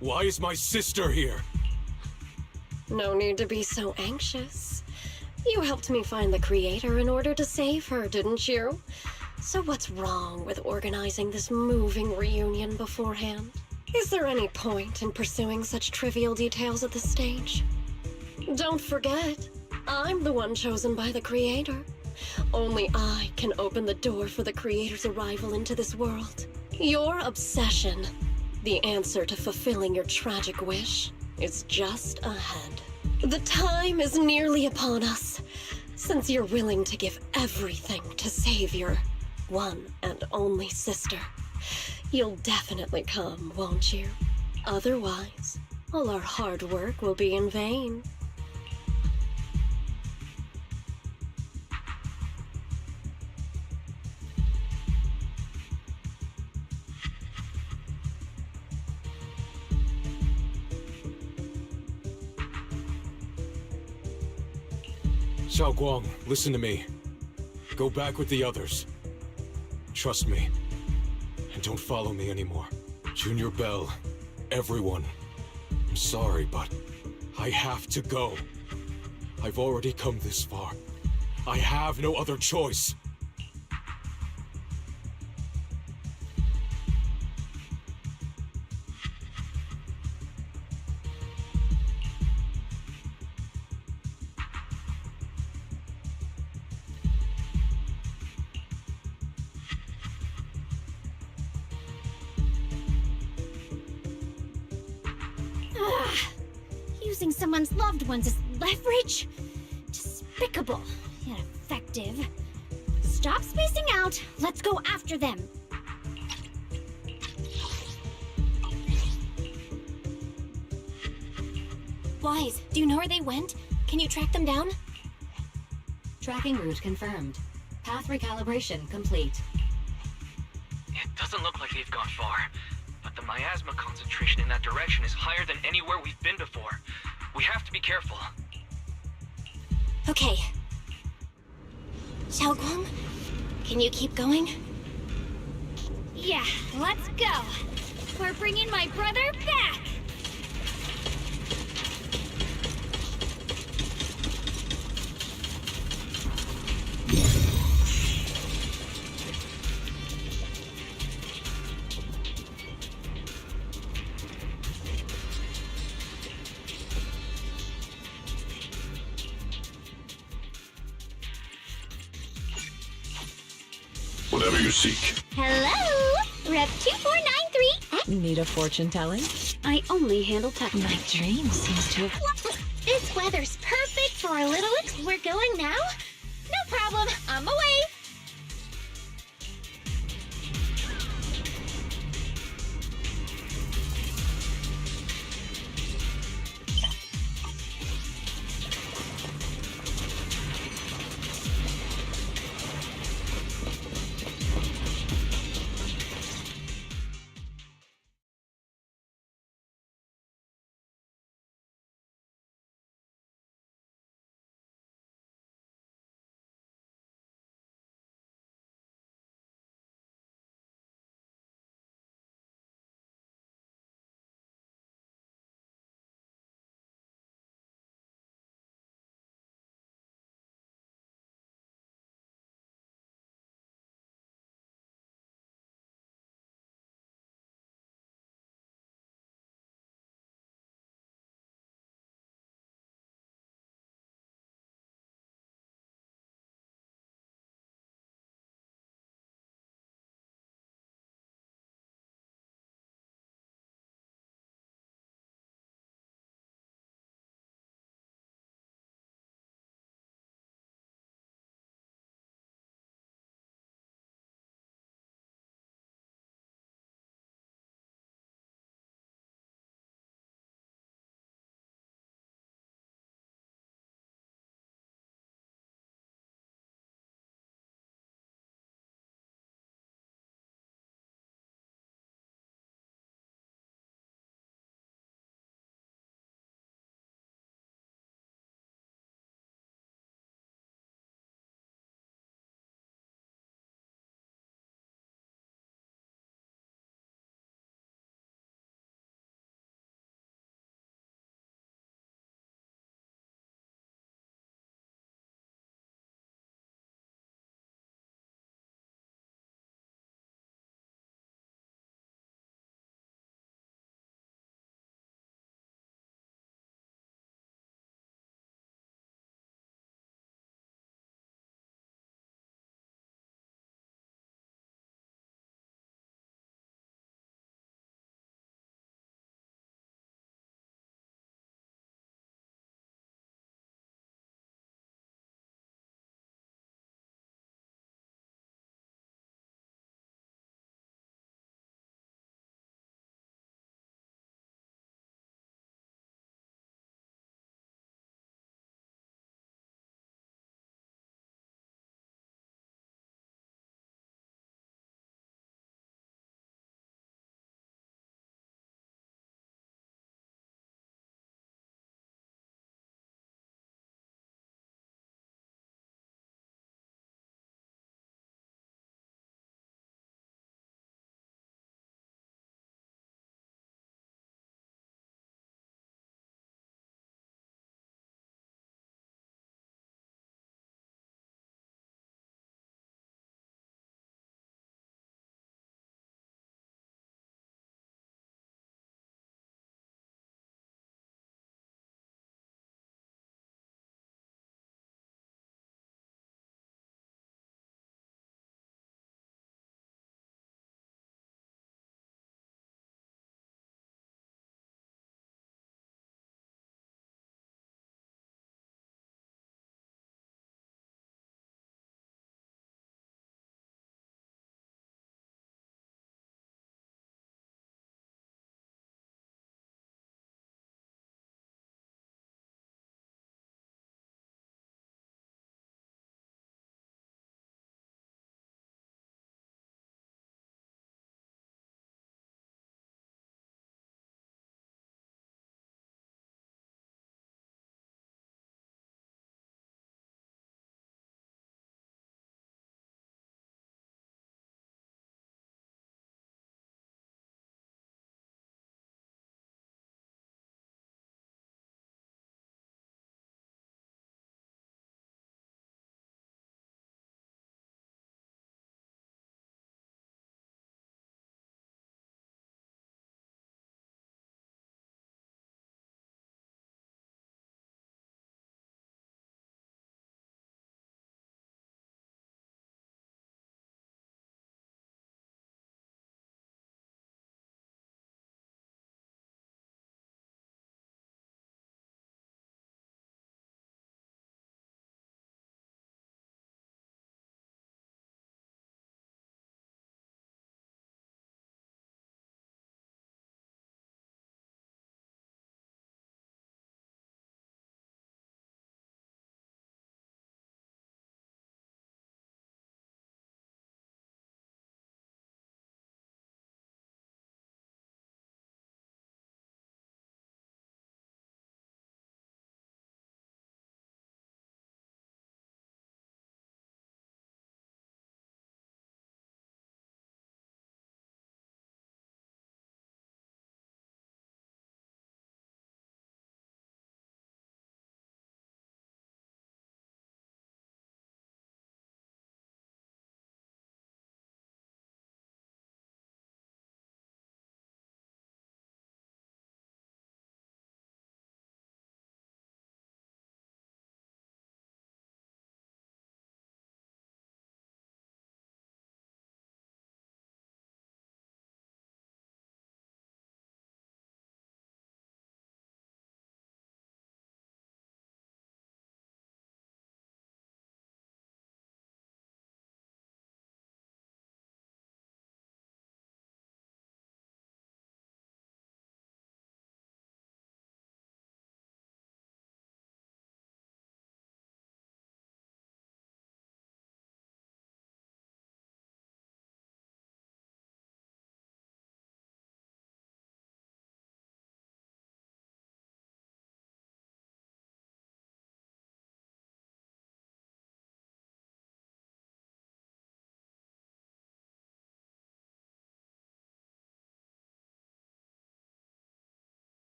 Why is my sister here? No need to be so anxious. You helped me find the Creator in order to save her, didn't you? So what's wrong with organizing this moving reunion beforehand? Is there any point in pursuing such trivial details at this stage? Don't forget, I'm the one chosen by the Creator. Only I can open the door for the Creator's arrival into this world. Your obsession, the answer to fulfilling your tragic wish, is just ahead. The time is nearly upon us, since you're willing to give everything to save your one and only sister. You'll definitely come, won't you? Otherwise, all our hard work will be in vain. Xiao Guang, listen to me. Go back with the others. Trust me. And don't follow me anymore. Junior Bell, everyone. I'm sorry, but I have to go. I've already come this far. I have no other choice. Using someone's loved ones as leverage? Despicable, yet effective. Stop spacing out. Let's go after them. Wise, do you know where they went? Can you track them down? Tracking route confirmed. Path recalibration complete. It doesn't look like they've gone far, but the miasma concentration in that direction is higher than anywhere we've been before. We have to be careful. Okay. Xiao Guang, can you keep going? Yeah, let's go. We're bringing my brother back. Whatever you seek. Hello? Rep 2493. Need a fortune telling? I only handle tech. My dream seems to have... This weather's perfect for a little We're going now? No problem. I'm away.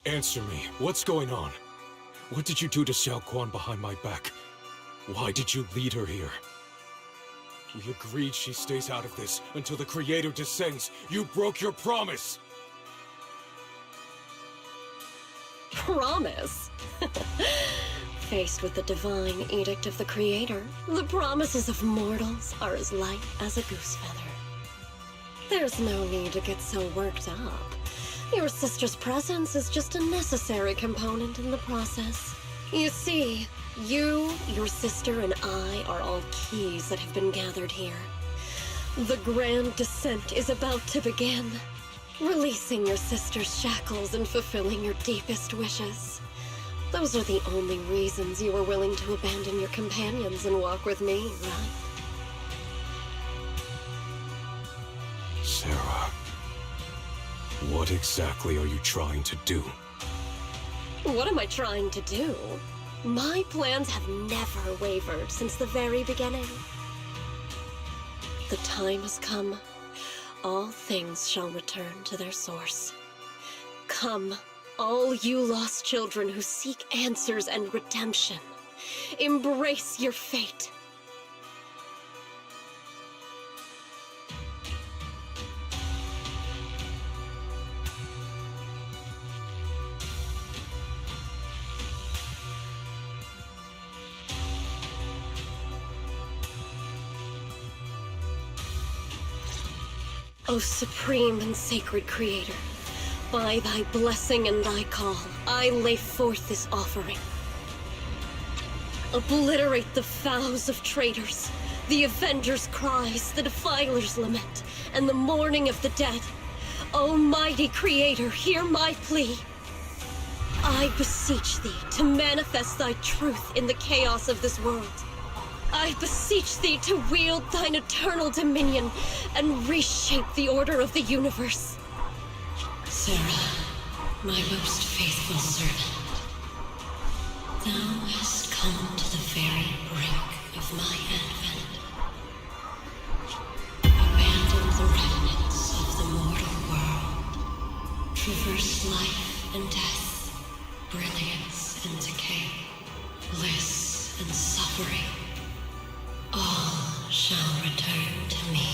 Answer me. What's going on? What did you do to Xiao Quan behind my back? Why did you lead her here? We agreed she stays out of this until the Creator descends. You broke your promise! Promise? Faced with the divine edict of the Creator, the promises of mortals are as light as a goose feather. There's no need to get so worked up. Your sister's presence is just a necessary component in the process. You see, you, your sister, and I are all keys that have been gathered here. The grand descent is about to begin. Releasing your sister's shackles and fulfilling your deepest wishes. Those are the only reasons you were willing to abandon your companions and walk with me, right? Sarah, what exactly are you trying to do? What am I trying to do? My plans have never wavered since the very beginning. The time has come. All things shall return to their source. Come, all you lost children who seek answers and redemption. Embrace your fate. O supreme and sacred Creator, by thy blessing and thy call, I lay forth this offering. Obliterate the vows of traitors, the avengers' cries, the defilers' lament, and the mourning of the dead. O mighty Creator, hear my plea. I beseech thee to manifest thy truth in the chaos of this world. I beseech thee to wield thine eternal dominion and reshape the order of the universe. Sarah, my most faithful servant, thou hast come to the very brink of my advent. Abandon the remnants of the mortal world. Traverse life and death, brilliance and decay, bliss and suffering. All shall return to me.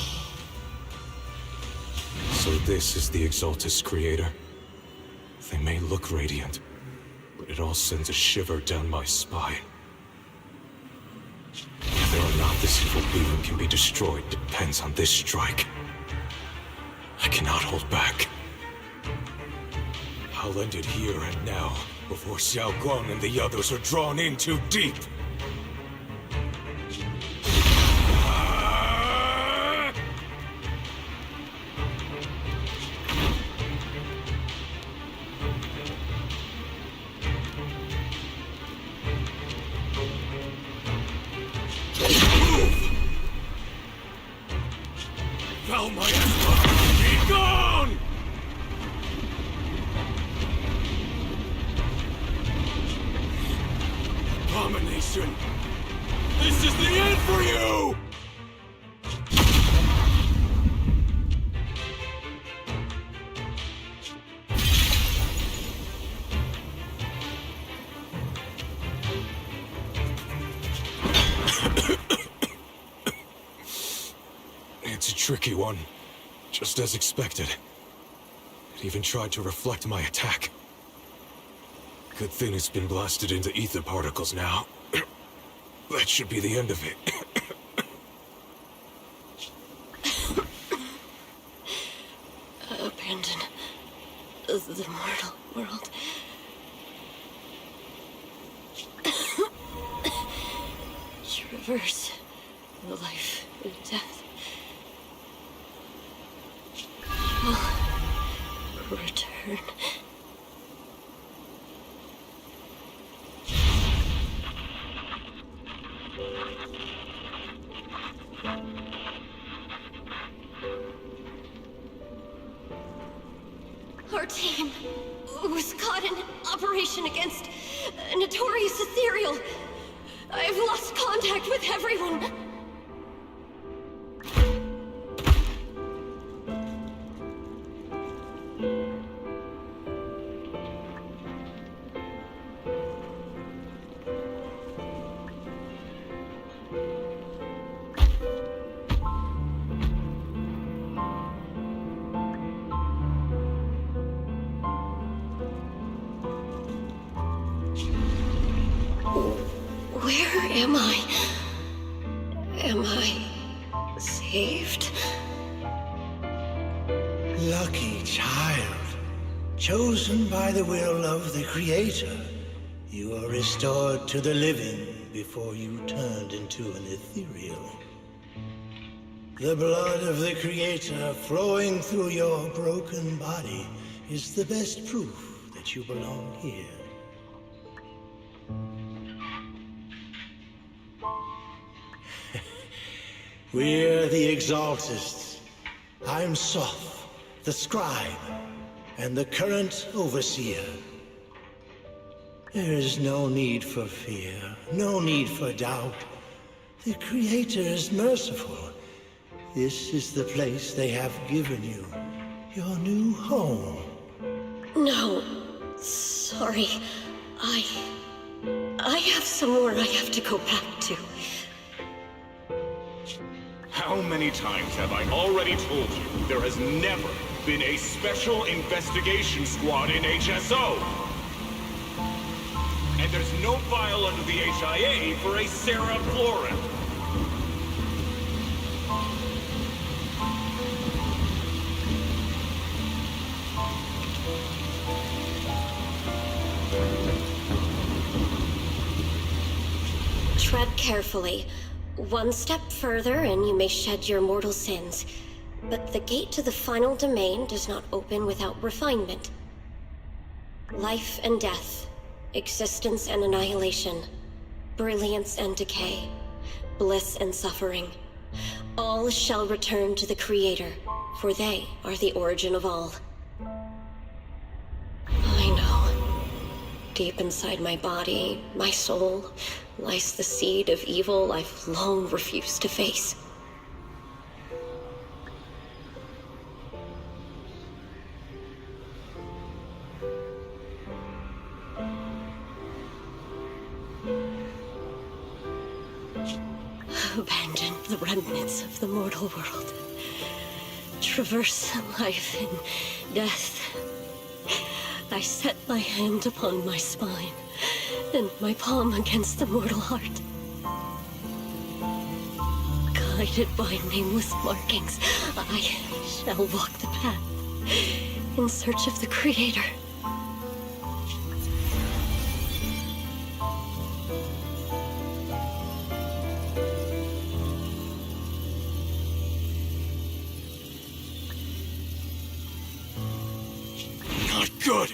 So this is the Exaltus Creator. They may look radiant, but it all sends a shiver down my spine. Whether or not this evil being can be destroyed depends on this strike. I cannot hold back. I'll end it here and now, before Xiao Guang and the others are drawn in too deep. Thou mightest be gone! Abomination! This is the end for you! It's a tricky one, just as expected. It even tried to reflect my attack. Good thing it's been blasted into ether particles now. That should be the end of it. Abandon the mortal world. Traverse life and death. Return. Our team was caught in operation against a notorious ethereal. I've lost contact with everyone. Where am I? Am I saved? Lucky child, chosen by the will of the Creator, you are restored to the living before you turned into an ethereal. The blood of the Creator flowing through your broken body is the best proof that you belong here. We're the Exaltists. I'm Soph, the Scribe, and the current Overseer. There is no need for fear, no need for doubt. The Creator is merciful. This is the place they have given you, your new home. No, sorry. I have somewhere I have to go back to. How many times have I already told you there has never been a special investigation squad in HSO? And there's no file under the HIA for a Sarah Florent. Tread carefully. One step further and you may shed your mortal sins. But the gate to the final domain does not open without refinement. Life and death, existence and annihilation, brilliance and decay, bliss and suffering. All shall return to the Creator, for they are the origin of all. I know. Deep inside my body, my soul, lies the seed of evil I've long refused to face. Abandon the remnants of the mortal world. Traverse life and death. I set my hand upon my spine, and my palm against the mortal heart. Guided by nameless markings, I shall walk the path in search of the Creator. Not good.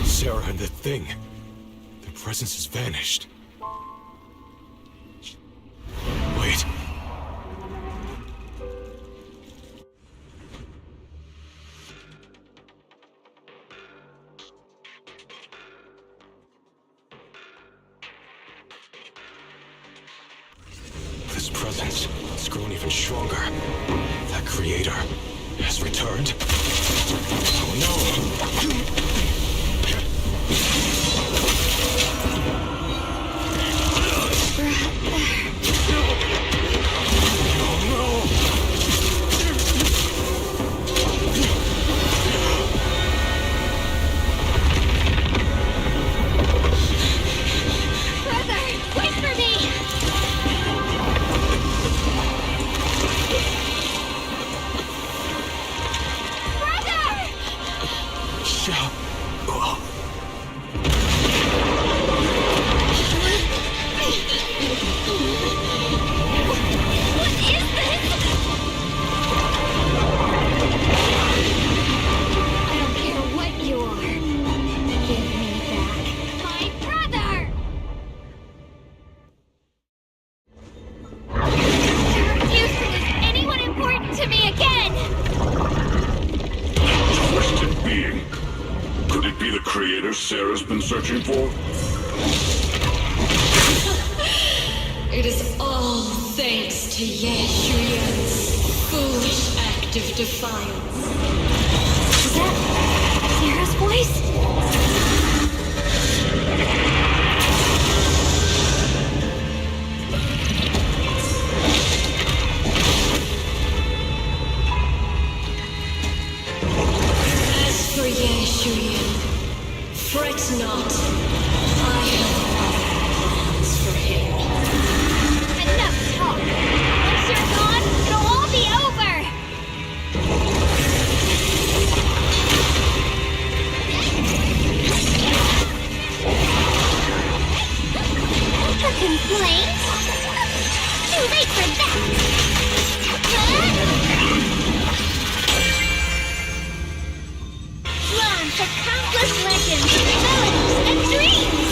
Sarah and the thing. Their presence has vanished. Wait. This presence has grown even stronger. That Creator has returned. Oh no! Sarah's been searching for? It is all thanks to Yeshuya's foolish act of defiance. Is that Sarah's voice? Flames? Too late for that! Drawn to countless legends, melodies, and dreams!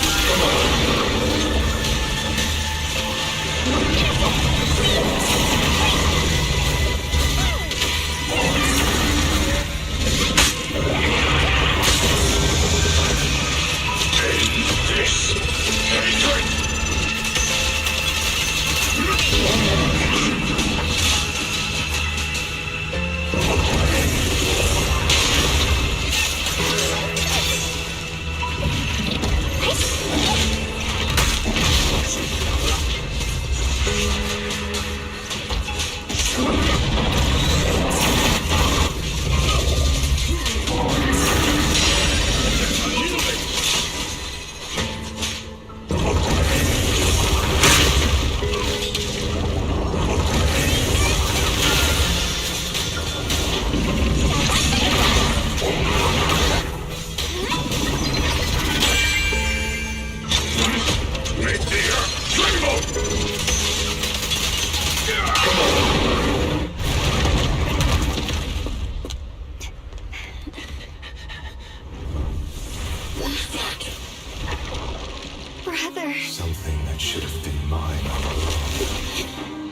Brother. Something that should have been mine all along.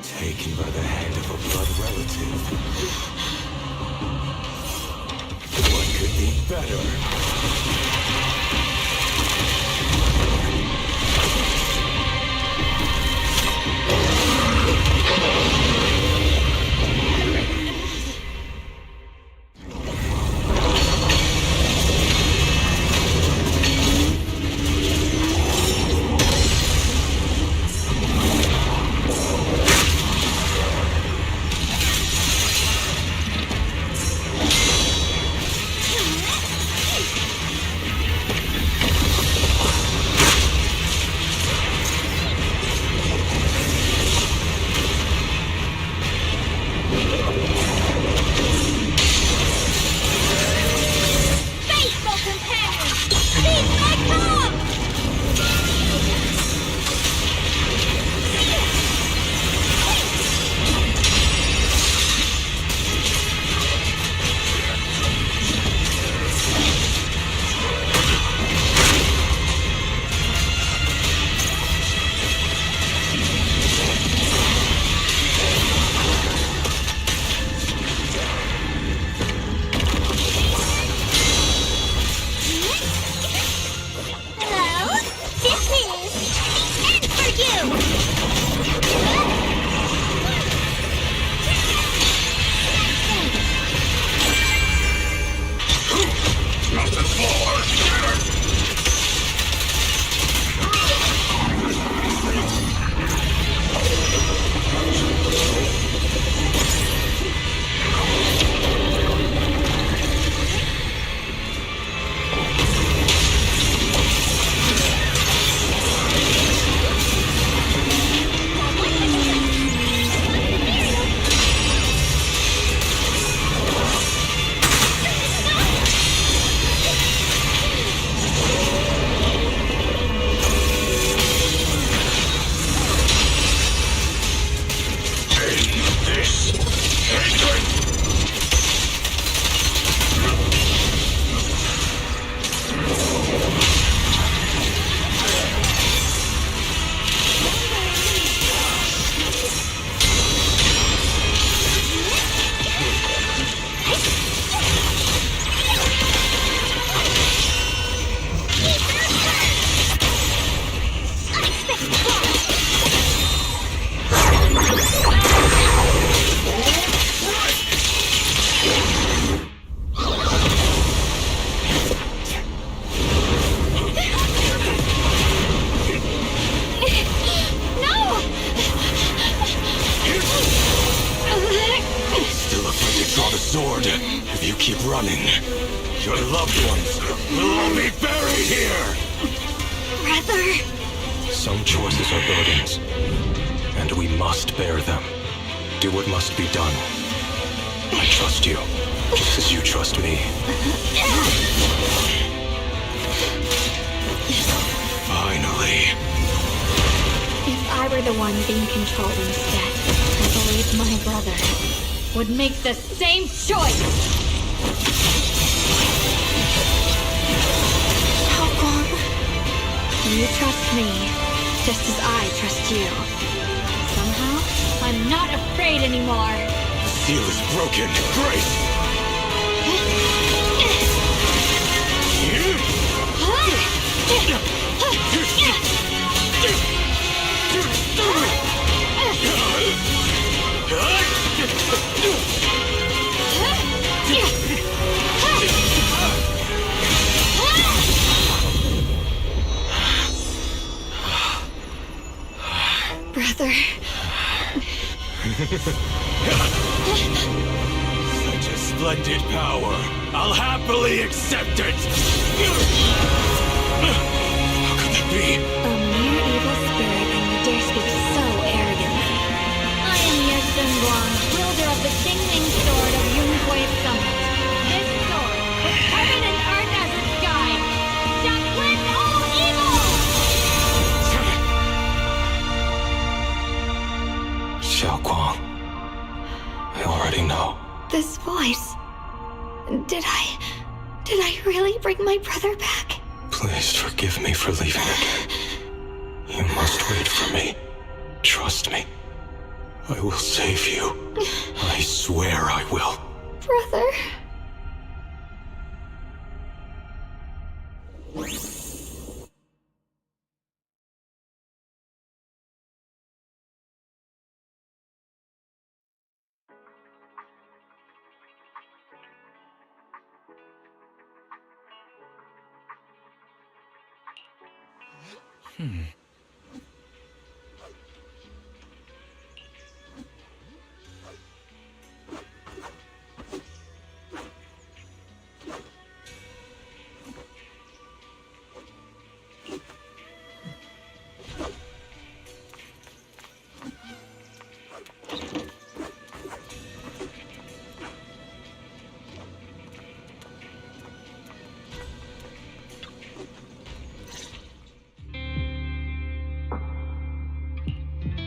Taken by the hand of a blood relative. What could be better? sword if you keep running. Your loved ones will all be buried here! Brother! Some choices are burdens, and we must bear them. Do what must be done. I trust you, just as you trust me. Finally. the one being controlled instead. I believe my brother would make the same choice! How long? You trust me, just as I trust you. Somehow, I'm not afraid anymore. The seal is broken. Great! Brother. Such a splendid power. I'll happily accept it. How could that be? A mere evil spirit, and you dare speak so arrogantly. I am Ye Guang, wielder of the Qingming Sword of Yunhui Summit. This sword, with heaven and earth as its guide, shall cleanse all evil! Xiao Guang. I already know. This voice... Did I really bring my brother back? Please forgive me for leaving again. You must wait for me. Trust me. I will save you. I swear I will. Brother...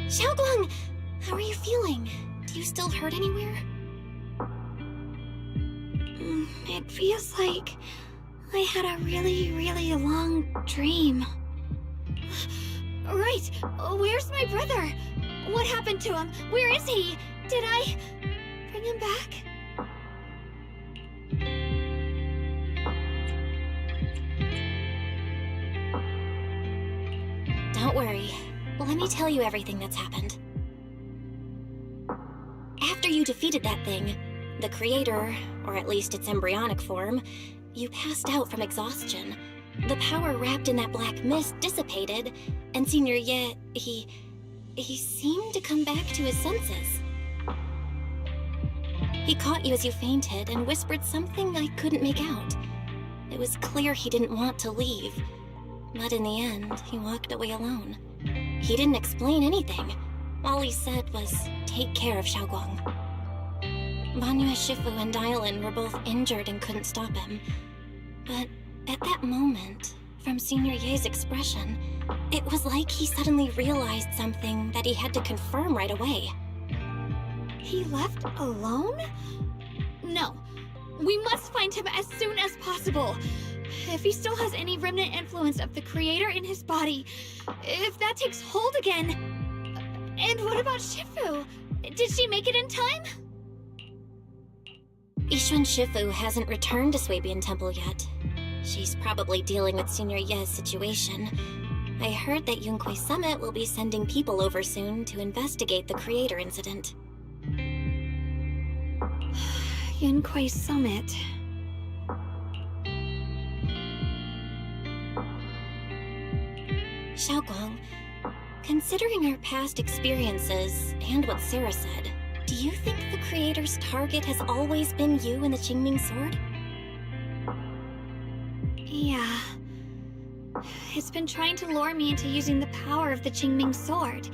Xiaoguang! How are you feeling? Do you still hurt anywhere? It feels like I had a really long dream. Right! Where's my brother? What happened to him? Where is he? Did I bring him back? Don't worry. Let me tell you everything that's happened. After you defeated that thing, the creator, or at least its embryonic form, you passed out from exhaustion. The power wrapped in that black mist dissipated, and Senior Ye, he seemed to come back to his senses. He caught you as you fainted and whispered something I couldn't make out. It was clear he didn't want to leave, but in the end, he walked away alone. He didn't explain anything. All he said was, take care of Xiaoguang. Banyue Shifu and Dylan were both injured and couldn't stop him. But at that moment, from Senior Ye's expression, it was like he suddenly realized something that he had to confirm right away. He left alone? No. We must find him as soon as possible. If he still has any remnant influence of the creator in his body, if that takes hold again... And what about Shifu? Did she make it in time? Yixuan Shifu hasn't returned to Swabian Temple yet. She's probably dealing with Senior Ye's situation. I heard that Yunhui Summit will be sending people over soon to investigate the creator incident. Yunhui Summit... Xiaoguang, considering our past experiences and what Sarah said, do you think the creator's target has always been you and the Qingming Sword? Yeah. It's been trying to lure me into using the power of the Qingming Sword,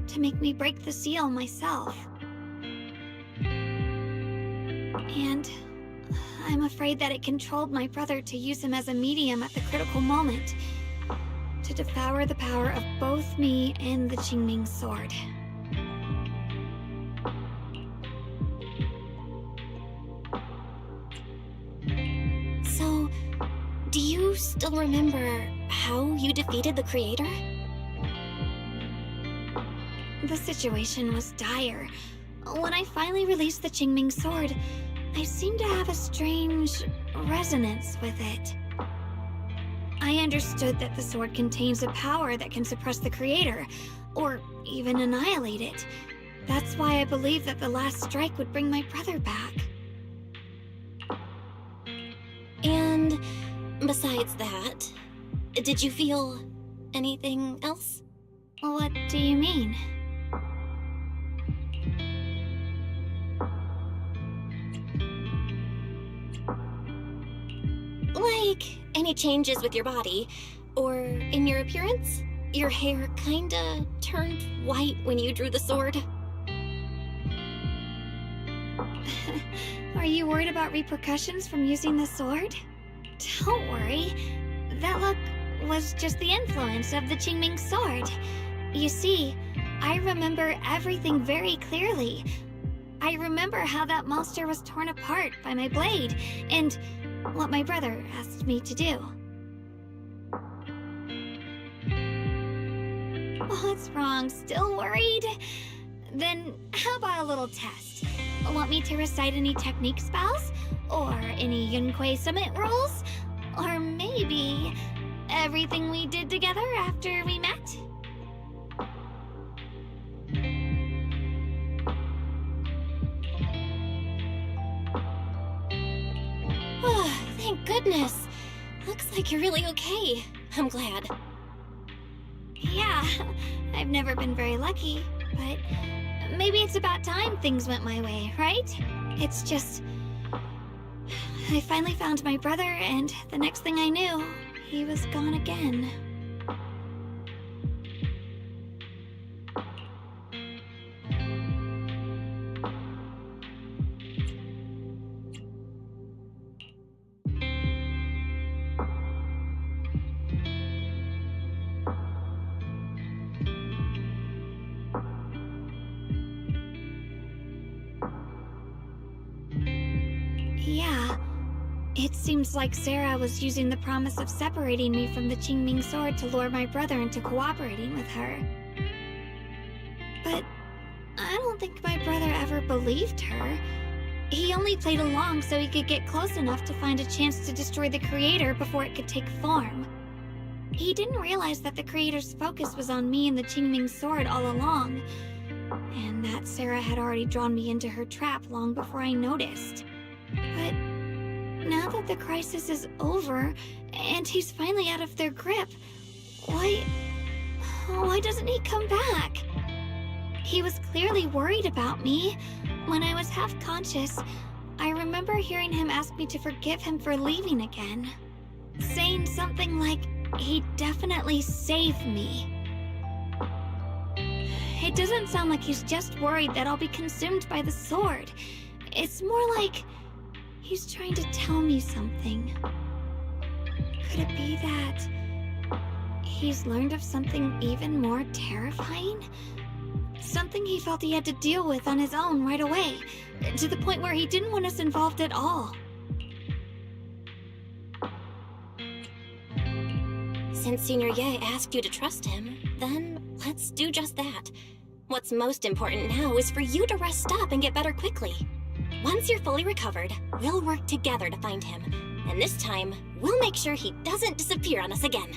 to make me break the seal myself. And I'm afraid that it controlled my brother to use him as a medium at the critical moment. to devour the power of both me and the Qingming sword. So, do you still remember how you defeated the creator? The situation was dire. When I finally released the Qingming sword, I seemed to have a strange resonance with it. I understood that the sword contains a power that can suppress the creator, or even annihilate it. That's why I believed that the last strike would bring my brother back. And besides that, did you feel anything else? What do you mean? Like any changes with your body, or in your appearance? Your hair kinda turned white when you drew the sword. Are you worried about repercussions from using the sword? Don't worry. That look was just the influence of the Qingming sword. You see, I remember everything very clearly. I remember how that monster was torn apart by my blade, and what my brother asked me to do. What's wrong? Still worried? Then how about a little test? Want me to recite any technique spells? Or any Yunquei Summit rules? Or maybe everything we did together after we met? Oh, thank goodness. Looks like you're really okay. I'm glad. Yeah, I've never been very lucky, but maybe it's about time things went my way, right? It's just... I finally found my brother, and the next thing I knew, he was gone again. Yeah. It seems like Sarah was using the promise of separating me from the Qingming sword to lure my brother into cooperating with her. But I don't think my brother ever believed her. He only played along so he could get close enough to find a chance to destroy the creator before it could take form. He didn't realize that the creator's focus was on me and the Qingming sword all along, and that Sarah had already drawn me into her trap long before I noticed. But now that the crisis is over, and he's finally out of their grip, why doesn't he come back? He was clearly worried about me. When I was half conscious, I remember hearing him ask me to forgive him for leaving again, saying something like he'd definitely save me. It doesn't sound like he's just worried that I'll be consumed by the sword. It's more like he's trying to tell me something. Could it be that he's learned of something even more terrifying? Something he felt he had to deal with on his own right away, to the point where he didn't want us involved at all. Since Senior Ye asked you to trust him, then let's do just that. What's most important now is for you to rest up and get better quickly. Once you're fully recovered, we'll work together to find him. And this time, we'll make sure he doesn't disappear on us again.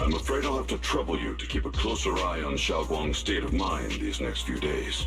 I'm afraid I'll have to trouble you to keep a closer eye on Xiaoguang's state of mind these next few days.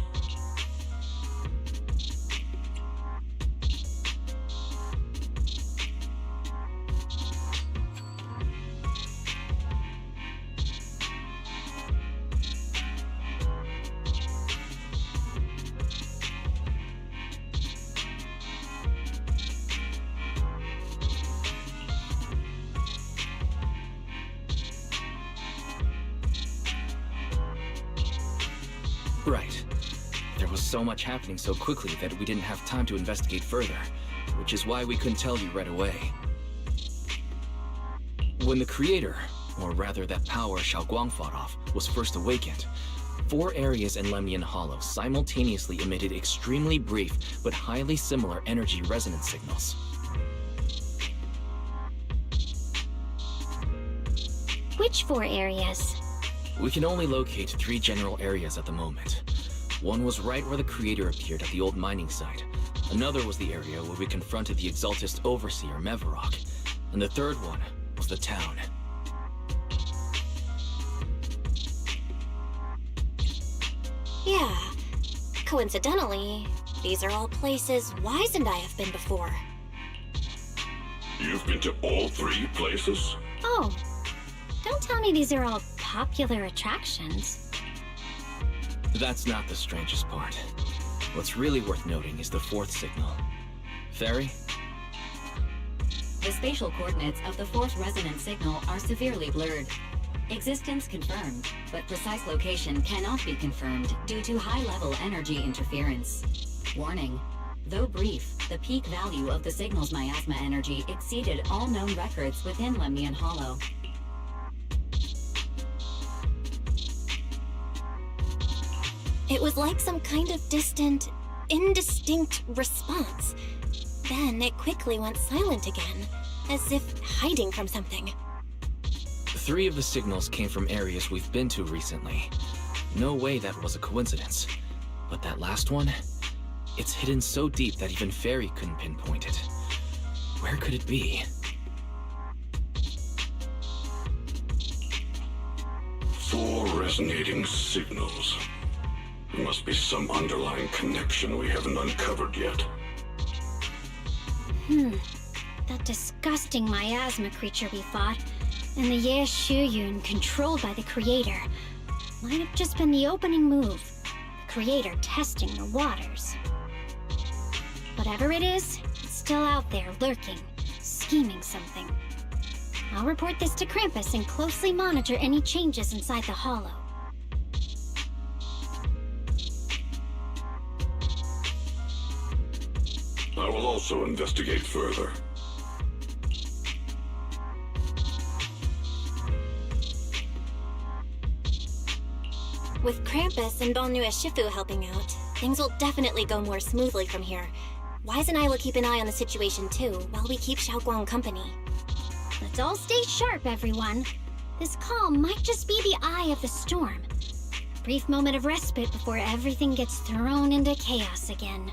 Right. There was so much happening so quickly that we didn't have time to investigate further, which is why we couldn't tell you right away. When the creator, or rather that power Xiaoguang fought off, was first awakened, 4 areas in Lemian Hollow simultaneously emitted extremely brief but highly similar energy resonance signals. Which 4 areas? We can only locate 3 general areas at the moment. One was right where the creator appeared at the old mining site. Another was the area where we confronted the Exaltist Overseer, Mevarok. And the third one was the town. Yeah. Coincidentally, these are all places Wise and I have been before. You've been to all 3 places? Oh, don't tell me these are all popular attractions. That's not the strangest part. What's really worth noting is the 4th signal. Fairy? The spatial coordinates of the 4th resonance signal are severely blurred. Existence confirmed, but precise location cannot be confirmed due to high-level energy interference. Warning. Though brief, the peak value of the signal's miasma energy exceeded all known records within Lemian Hollow. It was like some kind of distant, indistinct response. Then it quickly went silent again, as if hiding from something. 3 of the signals came from areas we've been to recently. No way that was a coincidence. But that last one? It's hidden so deep that even Fairy couldn't pinpoint it. Where could it be? 4 resonating signals. There must be some underlying connection we haven't uncovered yet. That disgusting miasma creature we fought, and the Ye Shuyun controlled by the Creator, might have just been the opening move. The Creator testing the waters. Whatever it is, it's still out there lurking, scheming something. I'll report this to Krampus and closely monitor any changes inside the Hollow. I will also investigate further. With Krampus and Bonnu Shifu helping out, things will definitely go more smoothly from here. Wise and I will keep an eye on the situation too, while we keep Xiaoguang company. Let's all stay sharp, everyone. This calm might just be the eye of the storm. A brief moment of respite before everything gets thrown into chaos again.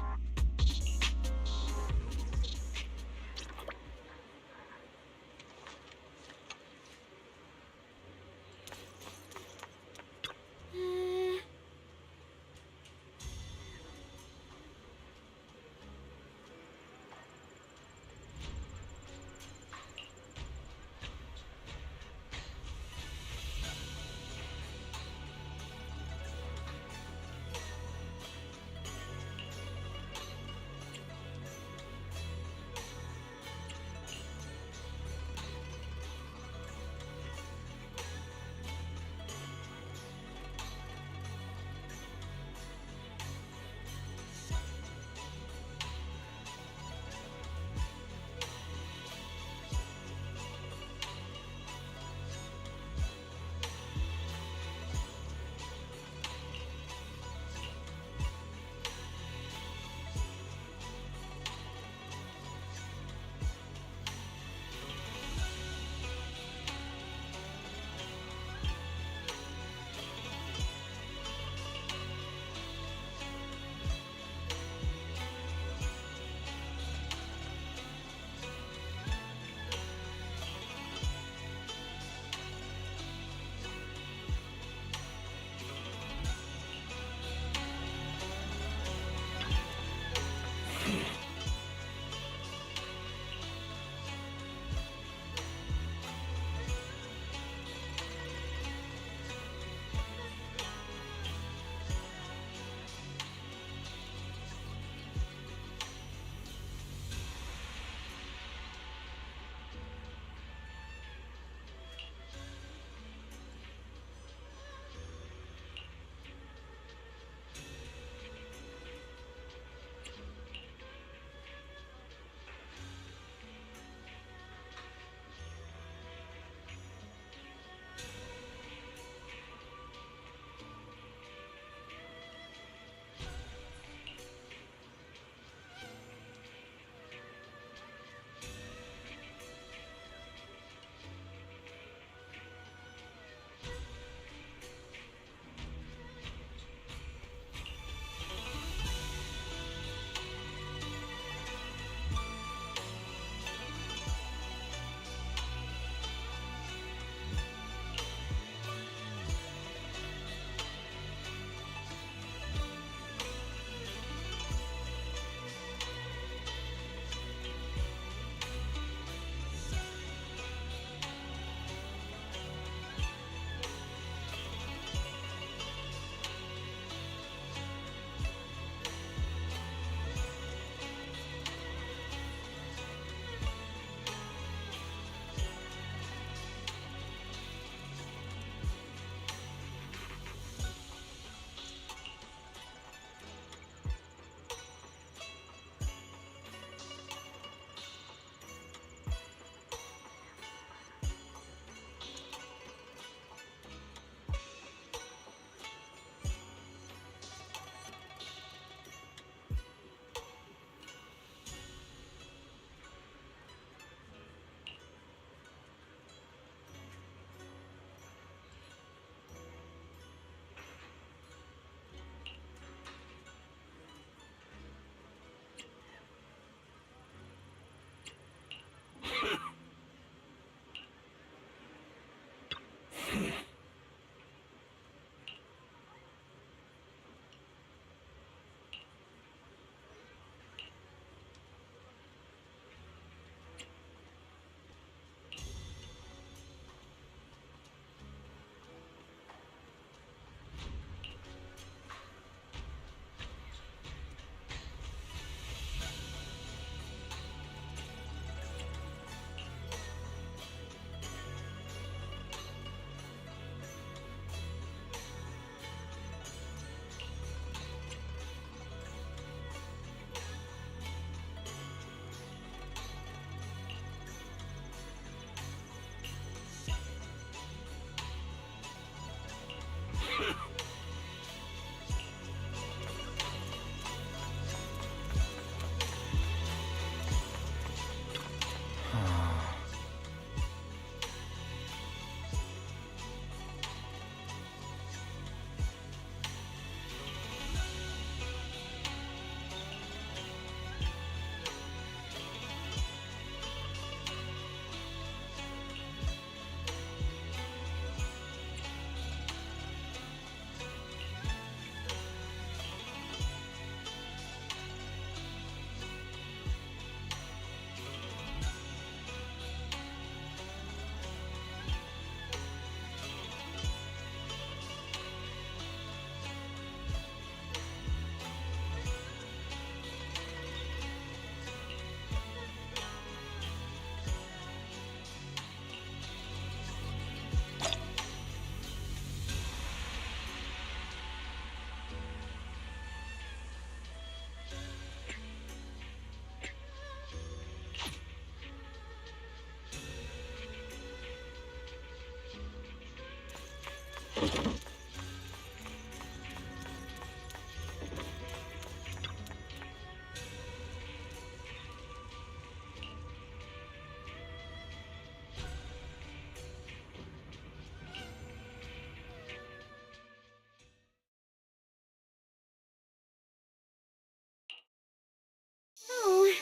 Oh,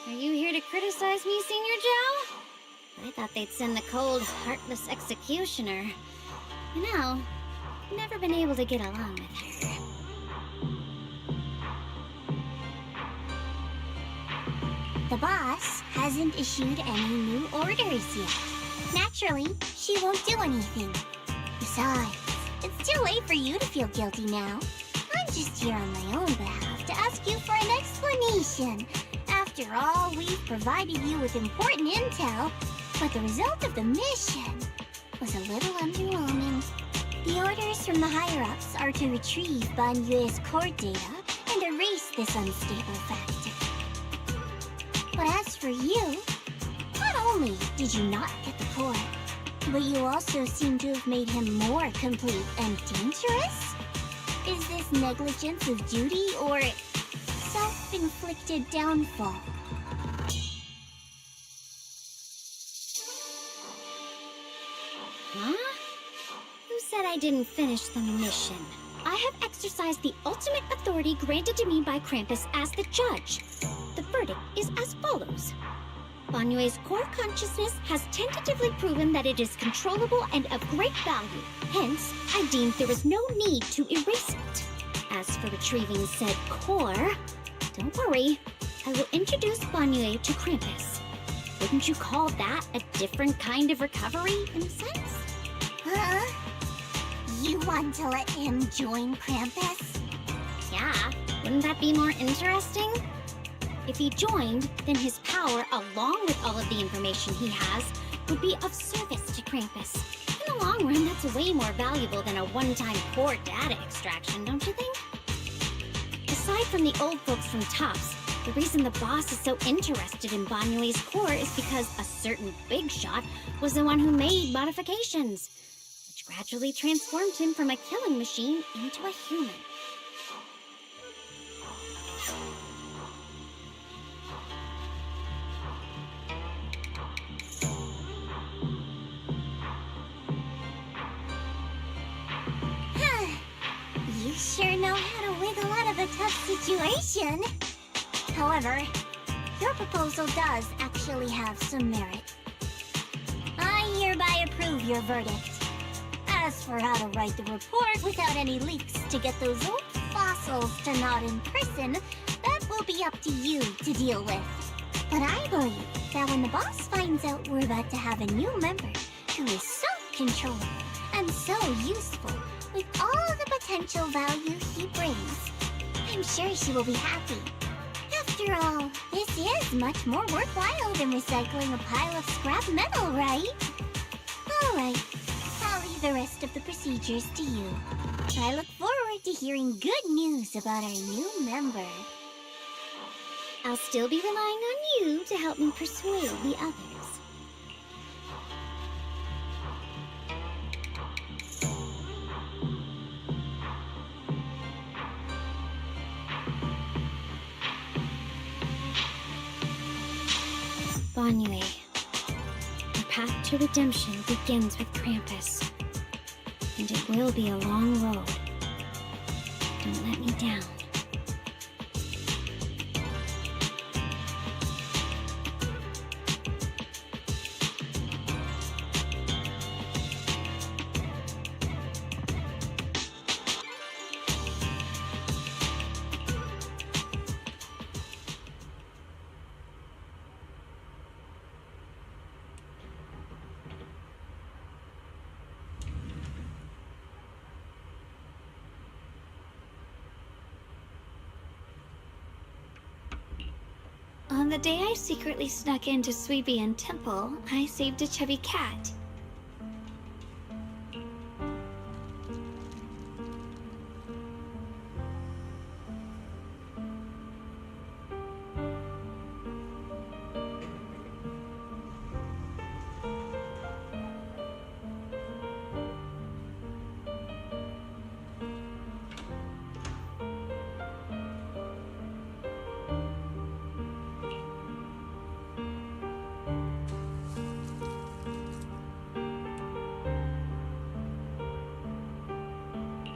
are you here to criticize me, Senior Joe? I thought they'd send the cold, heartless executioner. You know, I've never been able to get along with her. The boss hasn't issued any new orders yet. Naturally, she won't do anything. Besides, it's too late for you to feel guilty now. I'm just here on my own behalf to ask you for an explanation. After all, we've provided you with important intel, but the result of the mission was a little underwhelming. The orders from the higher-ups are to retrieve Banyue's core data and erase this unstable factor. But as for you, not only did you not get the core, but you also seem to have made him more complete and dangerous? Is this negligence of duty or self-inflicted downfall? Huh? Who said I didn't finish the mission? I have exercised the ultimate authority granted to me by Krampus as the judge. The verdict is as follows. Banyue's core consciousness has tentatively proven that it is controllable and of great value. Hence, I deemed there was no need to erase it. As for retrieving said core, don't worry. I will introduce Banyue to Krampus. Wouldn't you call that a different kind of recovery, in a sense? Huh? You want to let him join Krampus? Yeah, wouldn't that be more interesting? If he joined, then his power, along with all of the information he has, would be of service to Krampus. In the long run, that's way more valuable than a one-time core data extraction, don't you think? Aside from the old folks from TOPS, the reason the boss is so interested in Banyue's core is because a certain big shot was the one who made modifications, which gradually transformed him from a killing machine into a human. You sure know how to wiggle out of a tough situation. However, your proposal does actually have some merit. I hereby approve your verdict. As for how to write the report without any leaks to get those old fossils to not in prison, that will be up to you to deal with. But I believe that when the boss finds out we're about to have a new member who is so controllable and so useful with all the potential value he brings, I'm sure she will be happy. After all, this is much more worthwhile than recycling a pile of scrap metal, right? Alright, I'll leave the rest of the procedures to you. I look forward to hearing good news about our new member. I'll still be relying on you to help me persuade the others. Banyue. The path to redemption begins with Krampus. And it will be a long road. Don't let me down. On the day I secretly snuck into Suibian Temple, I saved a chubby cat.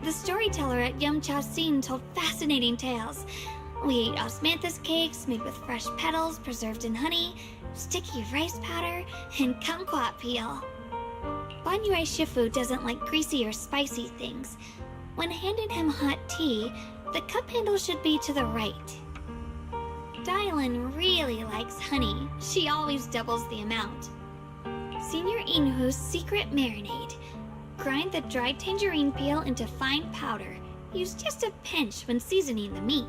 The storyteller at Yum-Cha Scene told fascinating tales. We ate osmanthus cakes made with fresh petals preserved in honey, sticky rice powder, and kumquat peel. Banyue Shifu doesn't like greasy or spicy things. When handing him hot tea, the cup handle should be to the right. Dylan really likes honey. She always doubles the amount. Senior Inhu's secret marinade. Grind the dried tangerine peel into fine powder. Use just a pinch when seasoning the meat.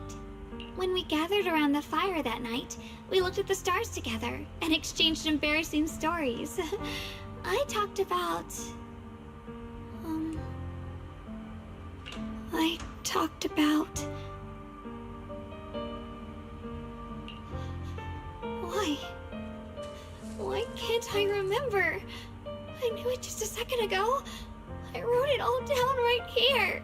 When we gathered around the fire that night, we looked at the stars together and exchanged embarrassing stories. I talked about... Why can't I remember? I knew it just a second ago. I wrote it all down right here.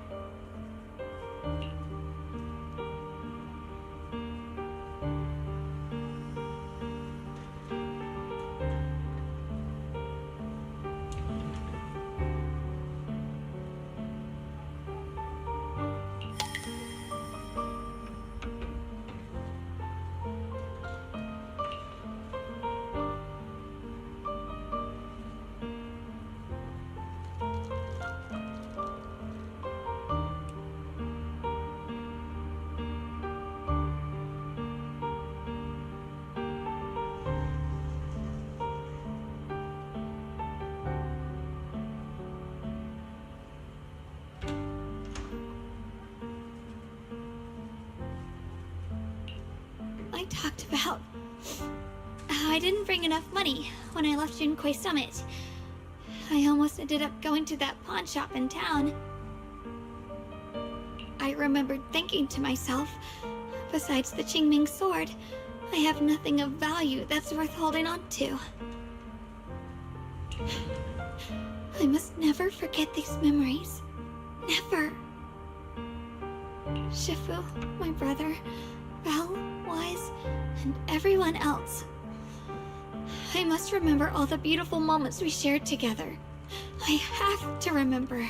I talked about how I didn't bring enough money when I left Junkoi Summit. I almost ended up going to that pawn shop in town. I remembered thinking to myself, besides the Qingming sword, I have nothing of value that's worth holding on to. I must never forget these memories. Never. Shifu, my brother, Belle, Wise, and everyone else. I must remember all the beautiful moments we shared together. I have to remember.